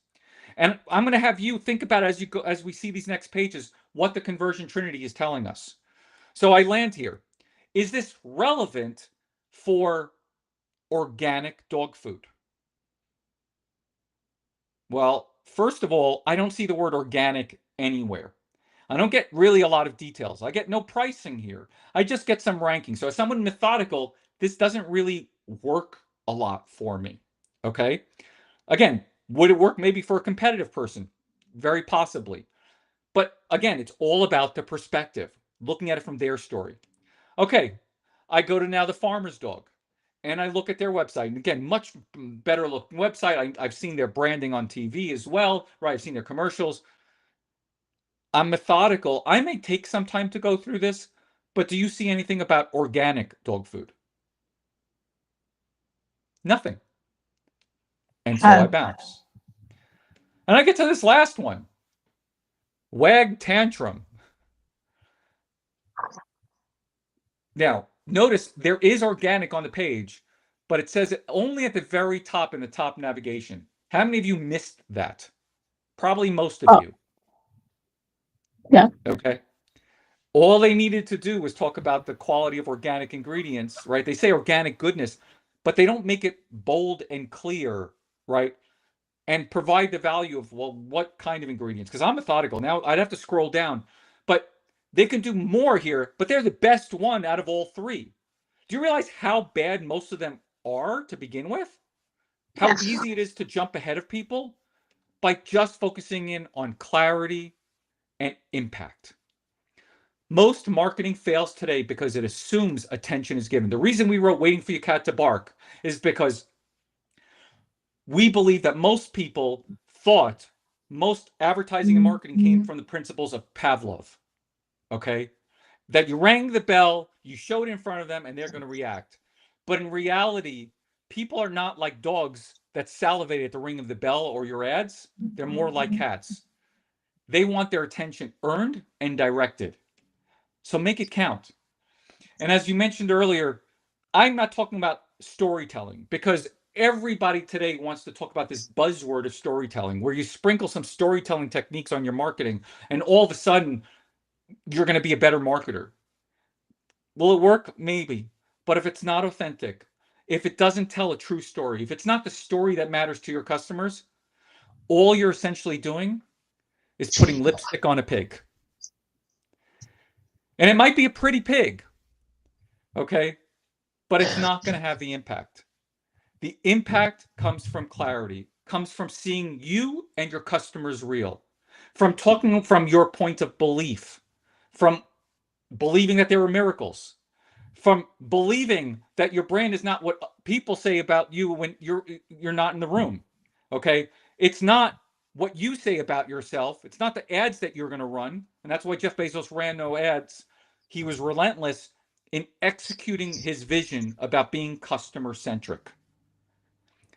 And I'm going to have you think about as we see these next pages, what the conversion trinity is telling us. So I land here. Is this relevant for organic dog food? Well, first of all, I don't see the word organic anywhere. I don't get really a lot of details. I get no pricing here. I just get some ranking. So as someone methodical, this doesn't really work a lot for me. Okay. Again, would it work maybe for a competitive person? Very possibly. But again, it's all about the perspective, looking at it from their story. Okay, I go to now the farmer's dog and I look at their website. And again, much better looking website. I've seen their branding on TV as well, right? I've seen their commercials. I'm methodical. I may take some time to go through this, but do you see anything about organic dog food? Nothing. And so I bounce. And I get to this last one. Wag tantrum. Now, notice there is organic on the page, but it says it only at the very top in the top navigation. How many of you missed that? Probably most of you. Yeah. Okay. All they needed to do was talk about the quality of organic ingredients, right? They say organic goodness, but they don't make it bold and clear, right? And provide the value of, well, what kind of ingredients? Because I'm methodical. Now I'd have to scroll down, but they can do more here, but they're the best one out of all three. Do you realize how bad most of them are to begin with? How Yes. easy it is to jump ahead of people by just focusing in on clarity and impact. Most marketing fails today because it assumes attention is given. The reason we wrote Waiting for Your Cat to Bark is because we believe that most people thought most advertising and marketing came from the principles of Pavlov. Okay? That you rang the bell, you showed it in front of them, and they're going to react. But in reality, people are not like dogs that salivate at the ring of the bell or your ads. They're more like cats. They want their attention earned and directed. So make it count. And as you mentioned earlier, I'm not talking about storytelling because everybody today wants to talk about this buzzword of storytelling, where you sprinkle some storytelling techniques on your marketing, and all of a sudden, you're going to be a better marketer. Will it work? Maybe. But if it's not authentic, if it doesn't tell a true story, if it's not the story that matters to your customers, all you're essentially doing is putting lipstick on a pig. And it might be a pretty pig, okay? But it's not going to have the impact. The impact comes from clarity, comes from seeing you and your customers real, from talking from your point of belief, from believing that there are miracles, from believing that your brand is not what people say about you when you're not in the room. Okay? It's not what you say about yourself. It's not the ads that you're going to run. And that's why Jeff Bezos ran no ads. He was relentless in executing his vision about being customer-centric.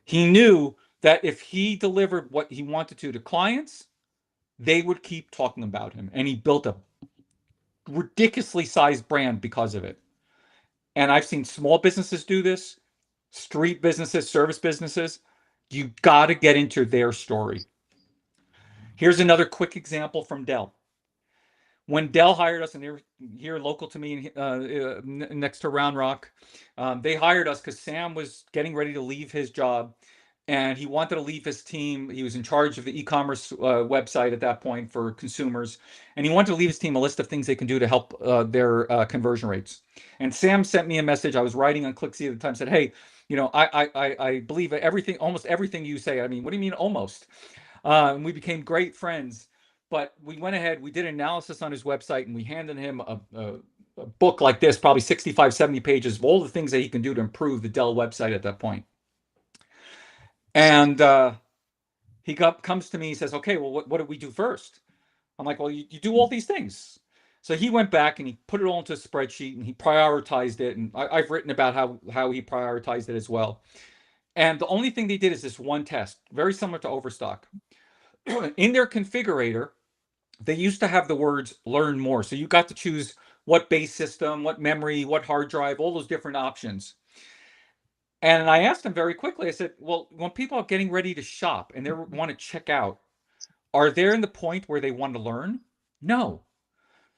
He knew that if he delivered what he wanted to clients, they would keep talking about him. And he built a ridiculously sized brand because of it. And I've seen small businesses do this, street businesses, service businesses. You got to get into their story. Here's another quick example from Dell. When Dell hired us, and they're here local to me, next to Round Rock, they hired us because Sam was getting ready to leave his job, and he wanted to leave his team. He was in charge of the e-commerce website at that point for consumers, and he wanted to leave his team a list of things they can do to help their conversion rates. And Sam sent me a message. I was writing on ClickSee at the time. Said, "Hey, I believe everything, almost everything you say." I mean, what do you mean almost? And we became great friends. But we went ahead, we did an analysis on his website, and we handed him a book like this, probably 65, 70 pages of all the things that he can do to improve the Dell website at that point. And he comes to me, he says, "Okay, well, what do we do first?" I'm like, "Well, you do all these things." So he went back and he put it all into a spreadsheet and he prioritized it. And I've written about how he prioritized it as well. And the only thing they did is this one test, very similar to Overstock. In their configurator, they used to have the words learn more. So you got to choose what base system, what memory, what hard drive, all those different options. And I asked them very quickly, I said, well, when people are getting ready to shop and they want to check out, are they in the point where they want to learn? No.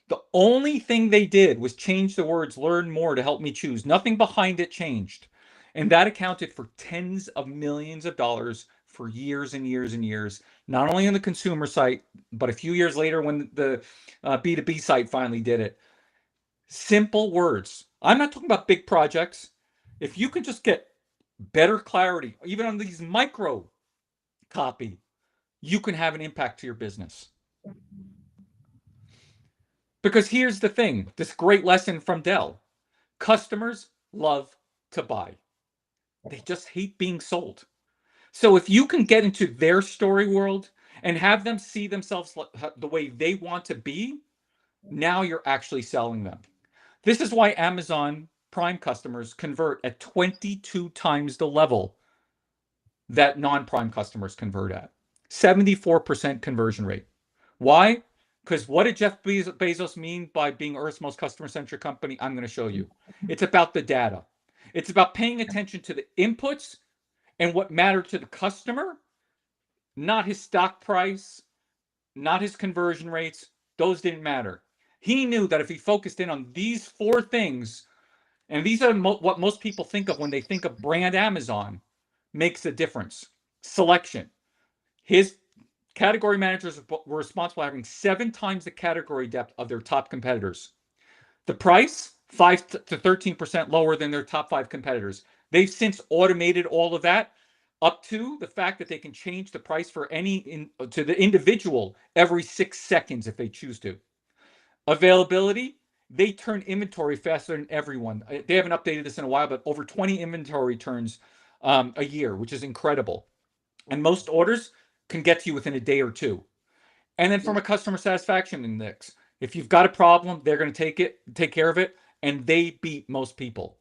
The only thing they did was change the words learn more to help me choose. Nothing behind it changed. And that accounted for tens of millions of dollars for years and years and years, not only on the consumer site, but a few years later when the B2B site finally did it. Simple words. I'm not talking about big projects. If you can just get better clarity, even on these micro copy, you can have an impact to your business. Because here's the thing, this great lesson from Dell. Customers love to buy. They just hate being sold. So if you can get into their story world and have them see themselves the way they want to be, now you're actually selling them. This is why Amazon Prime customers convert at 22 times the level that non-Prime customers convert at. 74% conversion rate. Why? Because what did Jeff Bezos mean by being Earth's most customer-centric company? I'm going to show you. It's about the data. It's about paying attention to the inputs and what mattered to the customer, not his stock price, not his conversion rates. Those didn't matter. He knew that if he focused in on these 4 things, and these are what most people think of when they think of brand Amazon, makes a difference. Selection. His category managers were responsible for having 7 times the category depth of their top competitors. The price, 5 to 13% lower than their top 5 competitors. They've since automated all of that, up to the fact that they can change the price for to the individual every 6 seconds if they choose to. Availability, they turn inventory faster than everyone. They haven't updated this in a while, but over 20 inventory turns a year, which is incredible. And most orders can get to you within a day or 2. And then from a customer satisfaction index, if you've got a problem, they're going to take care of it, and they beat most people.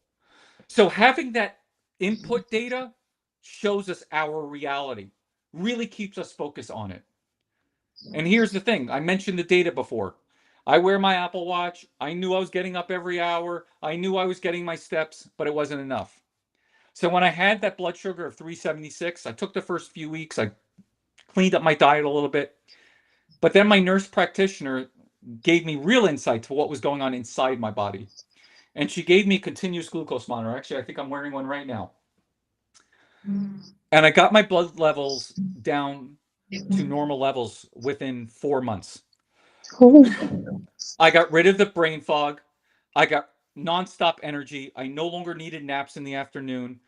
So having that input data shows us our reality, really keeps us focused on it. And here's the thing. I mentioned the data before. I wear my Apple Watch. I knew I was getting up every hour. I knew I was getting my steps, but it wasn't enough. So when I had that blood sugar of 376, I took the first few weeks. I cleaned up my diet a little bit. But then my nurse practitioner gave me real insight to what was going on inside my body. And she gave me a continuous glucose monitor. Actually, I think I'm wearing one right now. And I got my blood levels down to normal levels within 4 months. I got rid of the brain fog. I got nonstop energy. I no longer needed naps in the afternoon.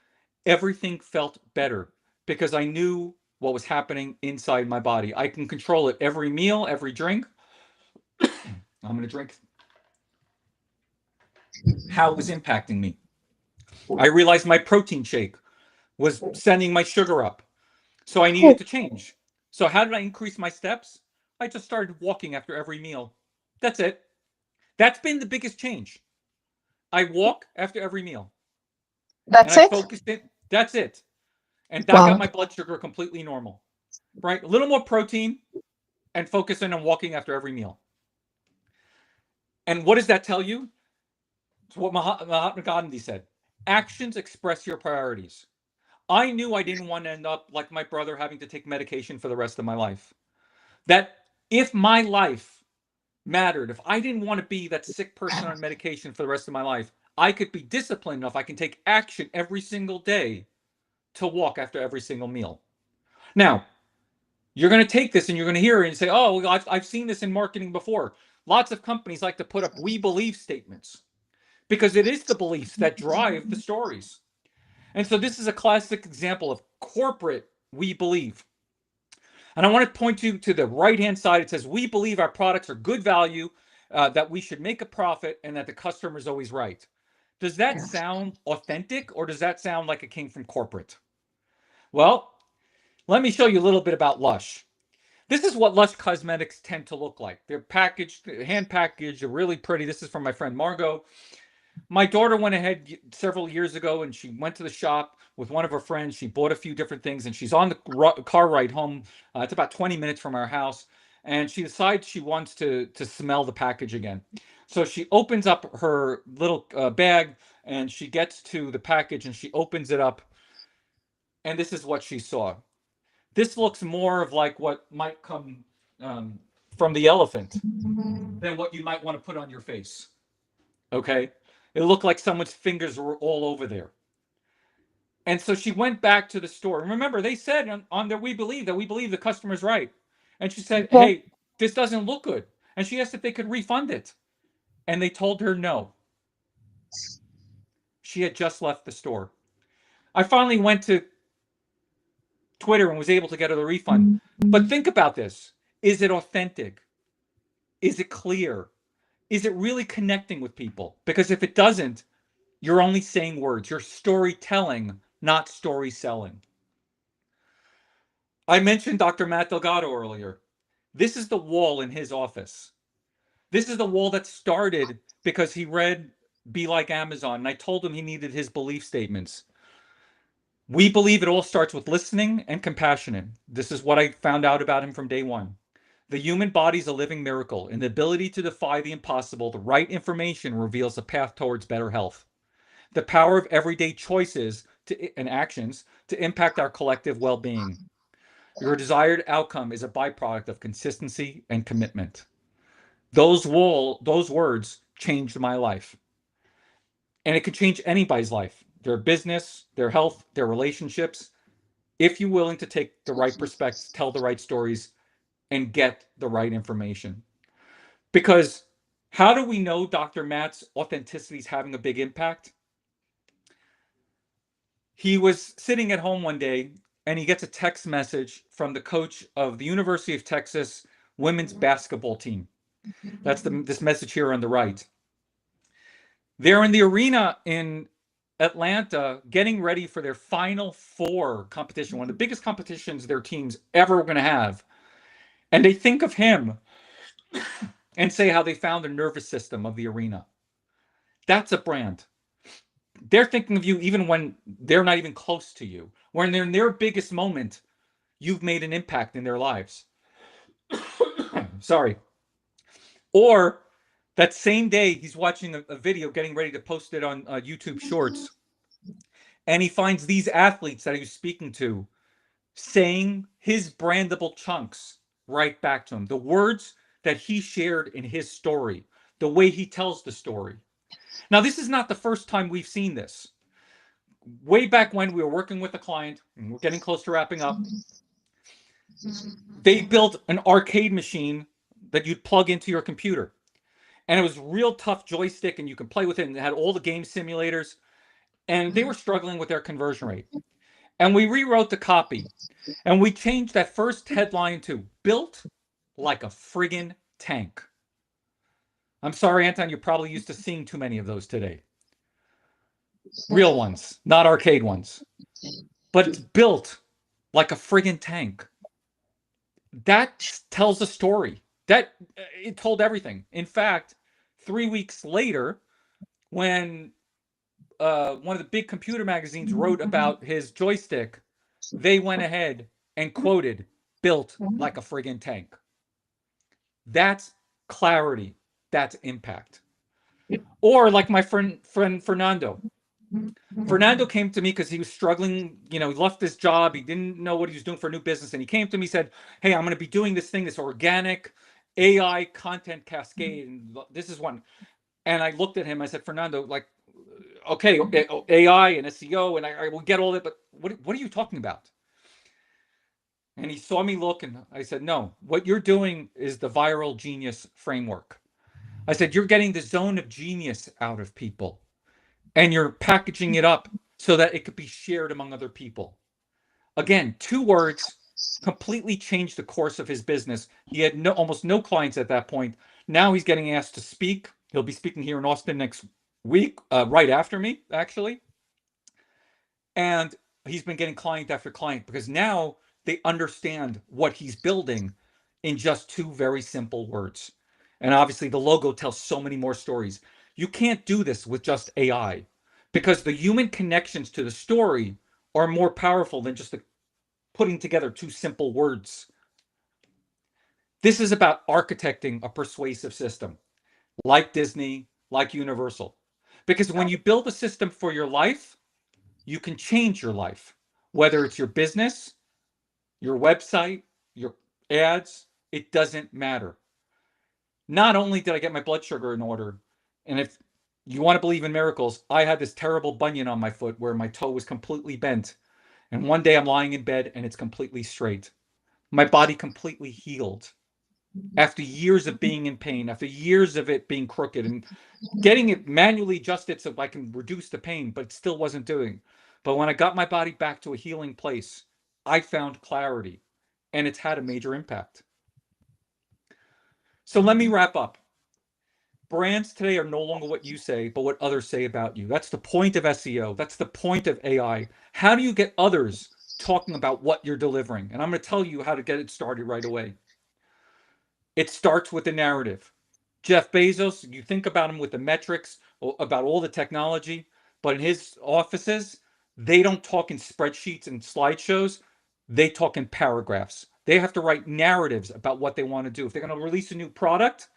Everything felt better because I knew what was happening inside my body. I can control it every meal, every drink. I'm going to drink. How it was impacting me. I realized my protein shake was sending my sugar up. So I needed to change. So how did I increase my steps? I just started walking after every meal. That's it. That's been the biggest change. I walk after every meal. That's and I it? focused it. That's it. And that Wow. got my blood sugar completely normal. Right? A little more protein and focusing on walking after every meal. And what does that tell you? It's what Mahatma Gandhi said. Actions express your priorities. I knew I didn't want to end up like my brother having to take medication for the rest of my life. That if my life mattered, if I didn't want to be that sick person on medication for the rest of my life, I could be disciplined enough. I can take action every single day to walk after every single meal. Now, you're going to take this and you're going to hear it and say, oh, well, I've seen this in marketing before. Lots of companies like to put up "we believe" statements because it is the beliefs that drive the stories. And so this is a classic example of corporate "we believe." And I want to point you to the right-hand side. It says, we believe our products are good value, that we should make a profit, and that the customer is always right. Does that sound authentic, or does that sound like it came from corporate? Well, let me show you a little bit about Lush. This is what Lush cosmetics tend to look like. They're packaged, hand packaged, they're really pretty. This is from my friend Margot. My daughter went ahead several years ago and she went to the shop with one of her friends. She bought a few different things and she's on the car ride home. It's about 20 minutes from our house. And she decides she wants to smell the package again. So she opens up her little bag and she gets to the package and she opens it up. And this is what she saw. This looks more of like what might come from the elephant than what you might want to put on your face. Okay? It looked like someone's fingers were all over there. And so she went back to the store. And remember, they said on their "we believe" that we believe the customer's right. And she said, hey, this doesn't look good. And she asked if they could refund it. And they told her no. She had just left the store. I finally went to Twitter and was able to get her the refund. But think about this. Is it authentic? Is it clear? Is it really connecting with people? Because if it doesn't, you're only saying words. You're storytelling, not story selling. I mentioned Dr. Matt Delgado earlier. This is the wall in his office. This is the wall that started because he read Be Like Amazon, and I told him he needed his belief statements. We believe it all starts with listening and compassion. This is what I found out about him from day one. The human body is a living miracle. In the ability to defy the impossible, the right information reveals a path towards better health. The power of everyday choices and actions to impact our collective well-being. Your desired outcome is a byproduct of consistency and commitment. Those words changed my life. And it could change anybody's life, their business, their health, their relationships, if you're willing to take the right perspectives, tell the right stories, and get the right information. Because how do we know Dr. Matt's authenticity is having a big impact? He was sitting at home one day and he gets a text message from the coach of the University of Texas women's basketball team. That's this message here on the right. They're in the arena in Atlanta getting ready for their Final Four competition, one of the biggest competitions their team's ever going to have. And they think of him and say how they found the nervous system of the arena. That's a brand. They're thinking of you even when they're not even close to you. When they're in their biggest moment, you've made an impact in their lives. Sorry. Or that same day, he's watching a video, getting ready to post it on YouTube Shorts. And he finds these athletes that he was speaking to saying his brandable chunks right back to him. The words that he shared in his story, the way he tells the story. Now, this is not the first time we've seen this. Way back when we were working with a client, and we're getting close to wrapping up, they built an arcade machine that you'd plug into your computer. And it was real tough joystick, and you could play with it, and it had all the game simulators. And they were struggling with their conversion rate. And we rewrote the copy. And we changed that first headline to built like a friggin' tank. I'm sorry, Anton, you're probably used to seeing too many of those today. Real ones, not arcade ones. But it's built like a friggin' tank. That tells a story. It told everything. In fact, 3 weeks later, when one of the big computer magazines wrote about his joystick, they went ahead and quoted, built like a friggin' tank. That's clarity. That's impact. Or like my friend Fernando. Fernando came to me because he was struggling. He left his job. He didn't know what he was doing for a new business. And he came to me and said, hey, I'm going to be doing this thing, this organic AI content cascade. And this is one. And I looked at him. I said, Fernando, like, okay, AI and SEO, and I will get all that. But what are you talking about? And he saw me look, and I said, no, what you're doing is the viral genius framework. I said, you're getting the zone of genius out of people, and you're packaging it up so that it could be shared among other people. Again, 2 words completely changed the course of his business. He had almost no clients at that point. Now he's getting asked to speak. He'll be speaking here in Austin next week, right after me, actually. And he's been getting client after client because now they understand what he's building in just 2 very simple words. And obviously the logo tells so many more stories. You can't do this with just AI because the human connections to the story are more powerful than just putting together 2 simple words. This is about architecting a persuasive system like Disney, like Universal. Because when you build a system for your life, you can change your life, whether it's your business, your website, your ads, it doesn't matter. Not only did I get my blood sugar in order, and if you want to believe in miracles, I had this terrible bunion on my foot where my toe was completely bent. And one day I'm lying in bed and it's completely straight. My body completely healed. After years of being in pain, after years of it being crooked and getting it manually adjusted so I can reduce the pain, but it still wasn't doing. But when I got my body back to a healing place, I found clarity, and it's had a major impact. So let me wrap up. Brands today are no longer what you say, but what others say about you. That's the point of SEO. That's the point of AI. How do you get others talking about what you're delivering? And I'm going to tell you how to get it started right away. It starts with the narrative. Jeff Bezos, you think about him with the metrics, about all the technology, but in his offices, They don't talk in spreadsheets and slideshows. They talk in paragraphs. They have to write narratives about what they want to do. If they're going to release a new product,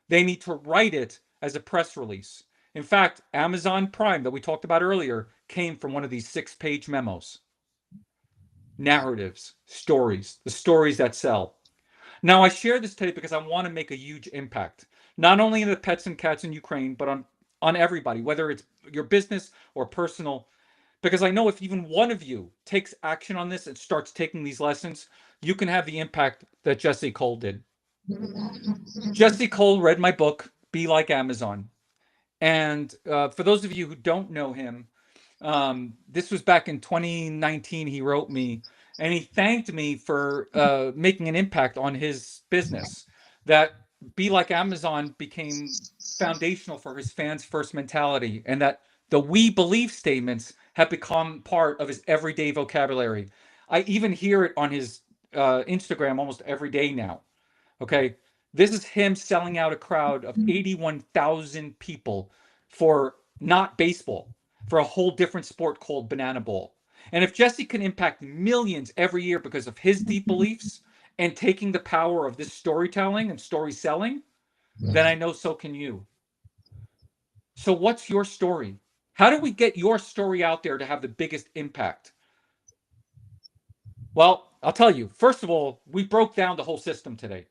they need to write it as a press release. In fact, Amazon Prime that we talked about earlier came from one of these 6-page memos. Narratives, stories, the stories that sell. Now, I share this today because I want to make a huge impact, not only in the pets and cats in Ukraine, but on everybody, whether it's your business or personal. Because I know if even one of you takes action on this and starts taking these lessons, you can have the impact that Jesse Cole did. Jesse Cole read my book, Be Like Amazon. And for those of you who don't know him, this was back in 2019. He wrote me and he thanked me for making an impact on his business. That Be Like Amazon became foundational for his fans first mentality, and that the we believe statements have become part of his everyday vocabulary. I even hear it on his Instagram almost every day now. Okay. This is him selling out a crowd of 81,000 people for not baseball, for a whole different sport called Banana Ball. And if Jesse can impact millions every year because of his deep beliefs and taking the power of this storytelling and story selling, then I know so can you. So what's your story? How do we get your story out there to have the biggest impact? Well, I'll tell you. First of all, we broke down the whole system today.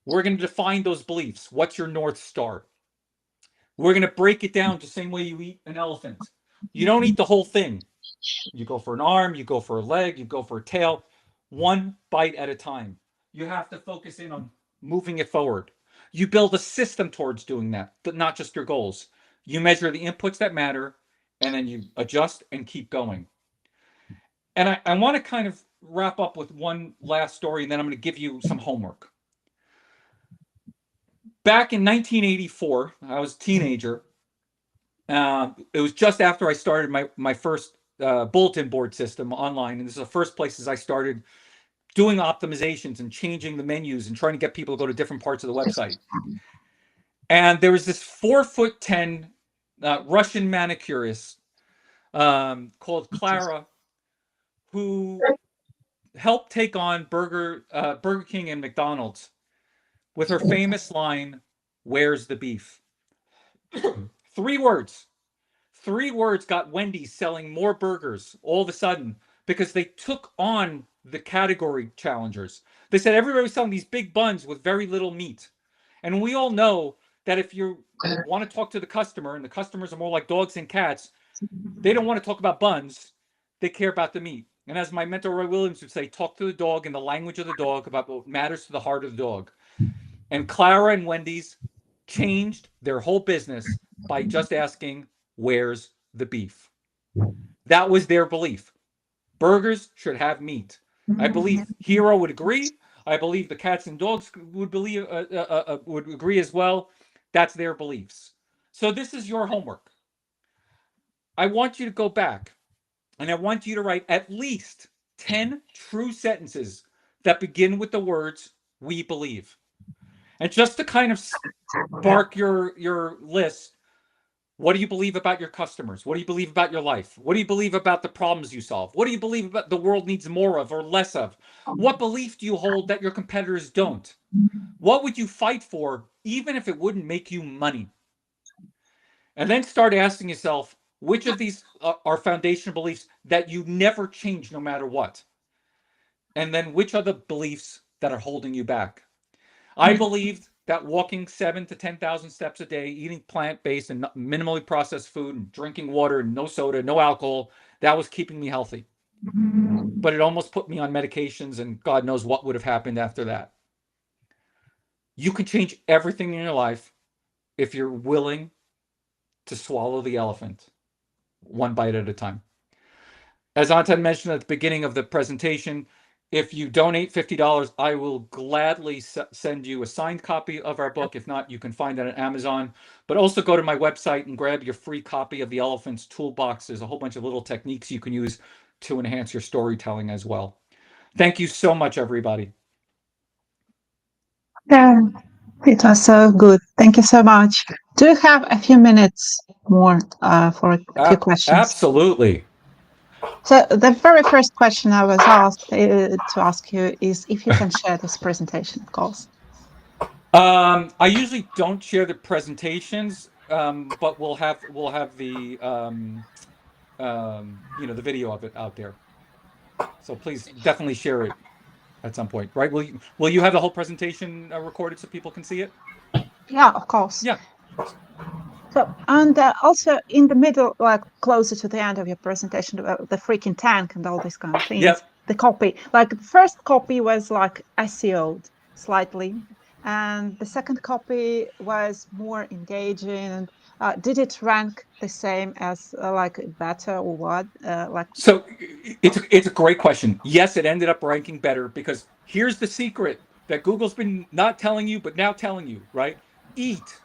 We're going to define those beliefs. What's your North Star? We're going to break it down the same way you eat an elephant. You don't eat the whole thing. You go for an arm, you go for a leg, you go for a tail, one bite at a time. You have to focus in on moving it forward. You build a system towards doing that, but not just your goals. You measure the inputs that matter, and then you adjust and keep going. And I want to kind of wrap up with one last story, and then I'm going to give you some homework. Back in 1984, I was a teenager. It was just after I started my first bulletin board system online, and this is the first places I started doing optimizations and changing the menus and trying to get people to go to different parts of the website. And there was this 4'10" Russian manicurist called Clara, who helped take on Burger King and McDonald's with her famous line, "Where's the beef?" 3 words. 3 words got Wendy's selling more burgers all of a sudden because they took on the category challengers. They said everybody was selling these big buns with very little meat. And we all know that if you want to talk to the customer, and the customers are more like dogs and cats, they don't want to talk about buns. They care about the meat. And as my mentor Roy Williams would say, talk to the dog in the language of the dog about what matters to the heart of the dog. And Clara and Wendy's changed their whole business by just asking, where's the beef? That was their belief. Burgers should have meat. I believe Hero would agree. I believe the cats and dogs would agree as well. That's their beliefs. So this is your homework. I want you to go back and I want you to write at least 10 true sentences that begin with the words "we believe." And just to kind of spark your list, what do you believe about your customers? What do you believe about your life? What do you believe about the problems you solve? What do you believe about the world needs more of or less of? What belief do you hold that your competitors don't? What would you fight for even if it wouldn't make you money? And then start asking yourself, which of these are foundational beliefs that you never change no matter what? And then which are the beliefs that are holding you back? I believed that walking 7,000 to 10,000 steps a day, eating plant-based and minimally processed food, and drinking water, and no soda, no alcohol, that was keeping me healthy. But it almost put me on medications, and God knows what would have happened after that. You can change everything in your life if you're willing to swallow the elephant one bite at a time. As Anton mentioned at the beginning of the presentation, if you donate $50, I will gladly send you a signed copy of our book. If not, you can find it on Amazon. But also go to my website and grab your free copy of the Elephant's Toolbox. There's a whole bunch of little techniques you can use to enhance your storytelling as well. Thank you so much, everybody. Yeah, it was so good. Thank you so much. Do you have a few minutes more for a few questions? Absolutely. So the very first question I was asked to ask you is if you can share this presentation, of course. I usually don't share the presentations, but we'll have the the video of it out there. So please definitely share it at some point, right? Will you have the whole presentation recorded so people can see it? Yeah, of course. Yeah. So, and also in the middle, like closer to the end of your presentation, the freaking tank and all these kind of things, Yep. the copy, like the first copy was like SEO'd slightly, and the second copy was more engaging. And did it rank the same as like better or what? Like, So it's a great question. Yes, it ended up ranking better because here's the secret that Google's been not telling you, but now telling you, right? Eat.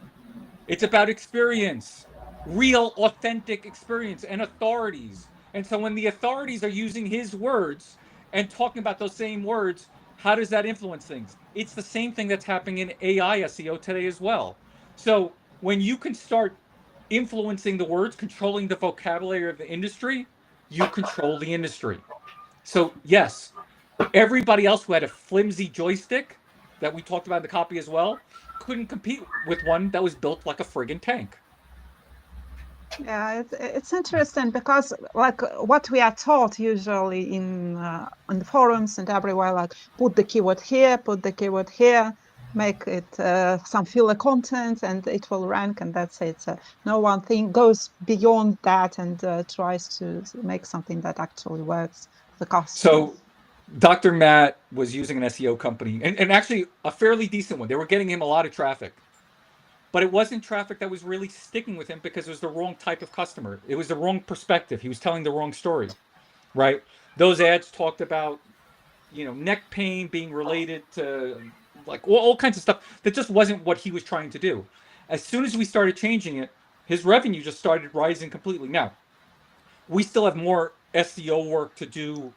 It's about experience, real, authentic experience and authorities. And so when the authorities are using his words and talking about those same words, how does that influence things? It's the same thing that's happening in AI SEO today as well. So when you can start influencing the words, controlling the vocabulary of the industry, you control the industry. So yes, everybody else who had a flimsy joystick that we talked about in the copy as well couldn't compete with one that was built like a friggin' tank. yeah, it's interesting because like what we are taught usually in the forums and everywhere, like put the keyword here, put the keyword here, make it some filler content, and it will rank, and that's it. So no one thing goes beyond that and tries to make something that actually works for the customer. So Dr. Matt was using an SEO company and actually a fairly decent one. They were getting him a lot of traffic, but it wasn't traffic that was really sticking with him because it was the wrong type of customer. It was the wrong perspective. He was telling the wrong story, right? Those ads talked about, neck pain being related to like all kinds of stuff that just wasn't what he was trying to do. As soon as we started changing it, his revenue just started rising completely. Now, we still have more SEO work to do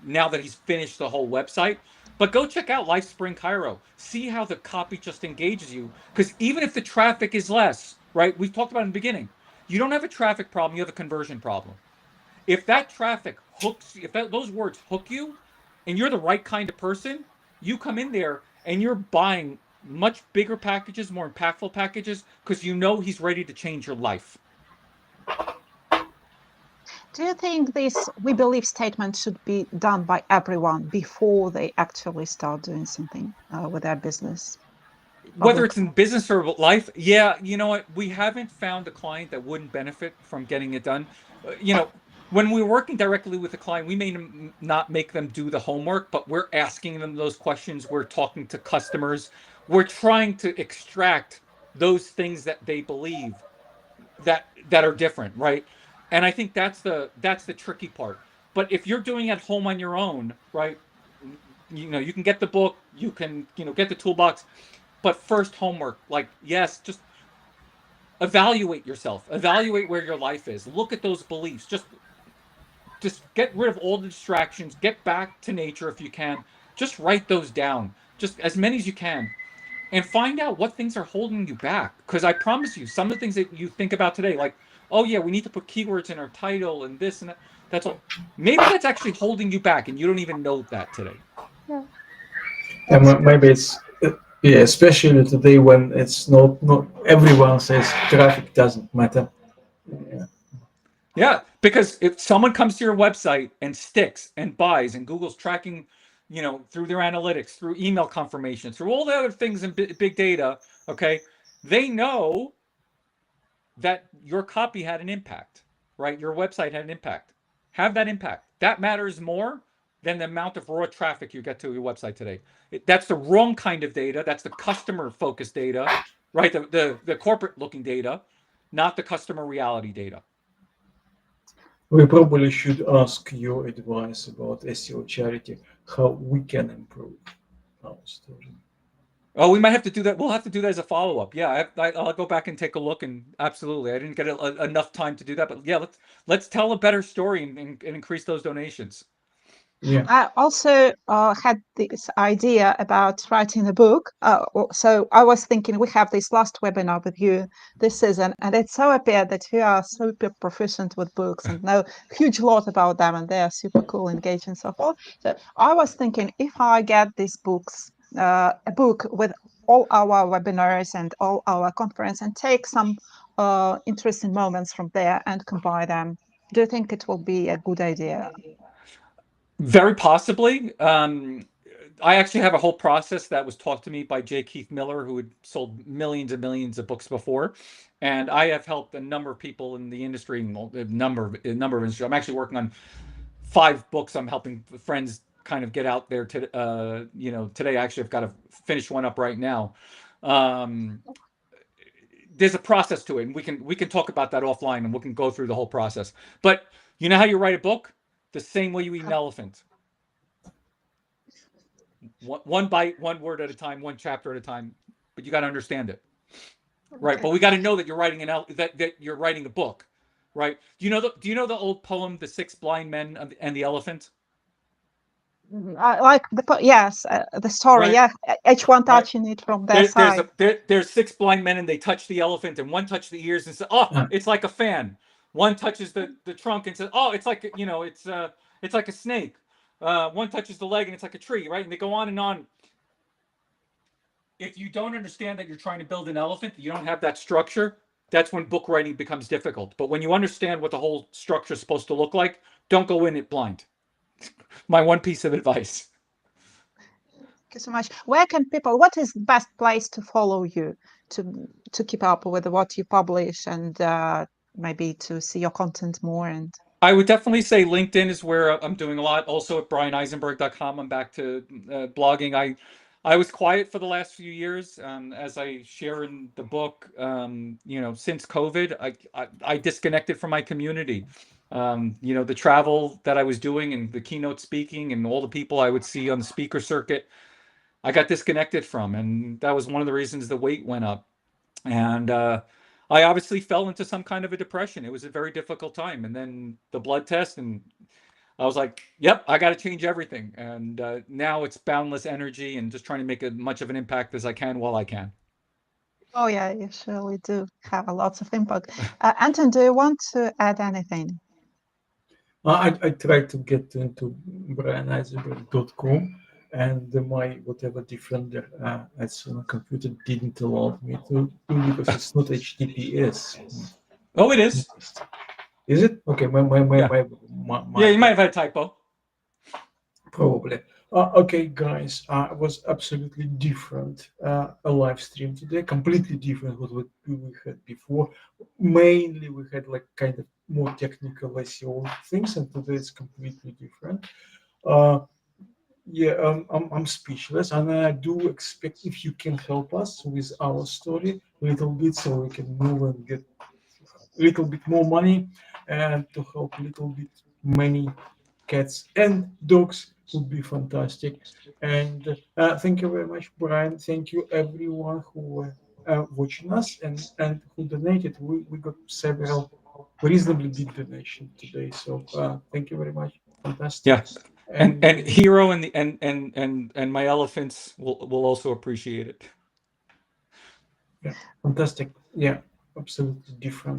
now that he's finished the whole website. But go check out LifeSpring Cairo. See how the copy just engages you. Because even if the traffic is less, right? We've talked about in the beginning. You don't have a traffic problem, you have a conversion problem. If that traffic hooks, if those words hook you, and you're the right kind of person, you come in there and you're buying much bigger packages, more impactful packages, because you know he's ready to change your life. Do you think this we believe statement should be done by everyone before they actually start doing something with their business? Whether Public. it's in business or life, yeah, you know what? We haven't found a client that wouldn't benefit from getting it done. When we're working directly with a client, we may not make them do the homework, but we're asking them those questions. We're talking to customers. We're trying to extract those things that they believe that are different, right? And I think that's the tricky part. But if you're doing it at home on your own, right? You can get the book, you can, get the toolbox, but first homework, like, yes, just evaluate yourself, evaluate where your life is, look at those beliefs, just get rid of all the distractions, get back to nature if you can, just write those down, just as many as you can, and find out what things are holding you back. Because I promise you, some of the things that you think about today, like, oh yeah, we need to put keywords in our title and this and that, that's all, maybe that's actually holding you back and you don't even know that today. Yeah. And maybe it's yeah, especially today when it's not everyone says traffic doesn't matter. Yeah. Yeah, because if someone comes to your website and sticks and buys, and Google's tracking, through their analytics, through email confirmation, through all the other things in big data, okay, they know that your copy had an impact, right? Your website had an impact. Have that impact. That matters more than the amount of raw traffic you get to your website today. That's the wrong kind of data. That's the customer focused data, right? The corporate looking data, not the customer reality data. We probably should ask your advice about SEOcharity, how we can improve our story. Oh, we might have to do that. We'll have to do that as a follow up. Yeah, I'll go back and take a look. And absolutely, I didn't get enough time to do that. But yeah, let's tell a better story and increase those donations. Yeah. I also had this idea about writing a book. So I was thinking, we have this last webinar with you this season, and it so appeared that you are super proficient with books and know a huge lot about them, and they are super cool, engaging, and so forth. So I was thinking, if I get these books, a book with all our webinars and all our conference, and take some interesting moments from there and combine them, do you think it will be a good idea? Very possibly. I actually have a whole process that was taught to me by J. Keith Miller, who had sold millions and millions of books before, and I have helped a number of people in the industry, a number of industries. I'm actually working on 5 books. I'm helping friends kind of get out there to, today actually I've got to finish one up right now. There's a process to it, and we can talk about that offline, and we can go through the whole process. But you know how you write a book? The same way you eat an elephant. One bite, one word at a time, one chapter at a time. But you got to understand it, right? Okay. But we got to know that you're writing that you're writing a book, right? Do you know the old poem, "The Six Blind Men and the Elephant"? I like the story. Right, Yeah, each one right. touching it from their There's side. there's 6 blind men, and they touch the elephant, and one touched the ears and said, "Oh, it's like a fan." One touches the trunk and says, "Oh, it's like it's like a snake." One touches the leg, and it's like a tree, right? And they go on and on. If you don't understand that you're trying to build an elephant, you don't have that structure, that's when book writing becomes difficult. But when you understand what the whole structure is supposed to look like, don't go in it blind. My one piece of advice. Thank you so much. What is the best place to follow you, to keep up with what you publish, and maybe to see your content more? And I would definitely say LinkedIn is where I'm doing a lot. Also at bryaneisenberg.com, I'm back to blogging. I was quiet for the last few years, as I share in the book. Since COVID, I disconnected from my community. The travel that I was doing and the keynote speaking and all the people I would see on the speaker circuit, I got disconnected from, and that was one of the reasons the weight went up. And I obviously fell into some kind of a depression. It was a very difficult time. And then the blood test, and I was like, yep, I got to change everything. And now it's boundless energy and just trying to make as much of an impact as I can while I can. oh yeah, you surely do have a lots of impact. Anton, do you want to add anything? I tried to get into bryaneisenberg.com, and my whatever defender as on a computer didn't allow me to do, because it's not HTTPS. Oh, it is. Is it? Okay, Yeah, you might have had a typo. Probably. Okay, guys, it was absolutely different. A live stream today, completely different what we had before. Mainly, we had like kind of more technical SEO things, and today it's completely different. I'm speechless, and I do expect if you can help us with our story a little bit, so we can move and get a little bit more money, and to help a little bit many cats and dogs would be fantastic. And thank you very much, Bryan. Thank you everyone who were watching us and who donated. We got several reasonably big donations today, so thank you very much. Fantastic. Yeah. And Hero and my elephants will also appreciate it. Yeah, fantastic. Yeah, absolutely different.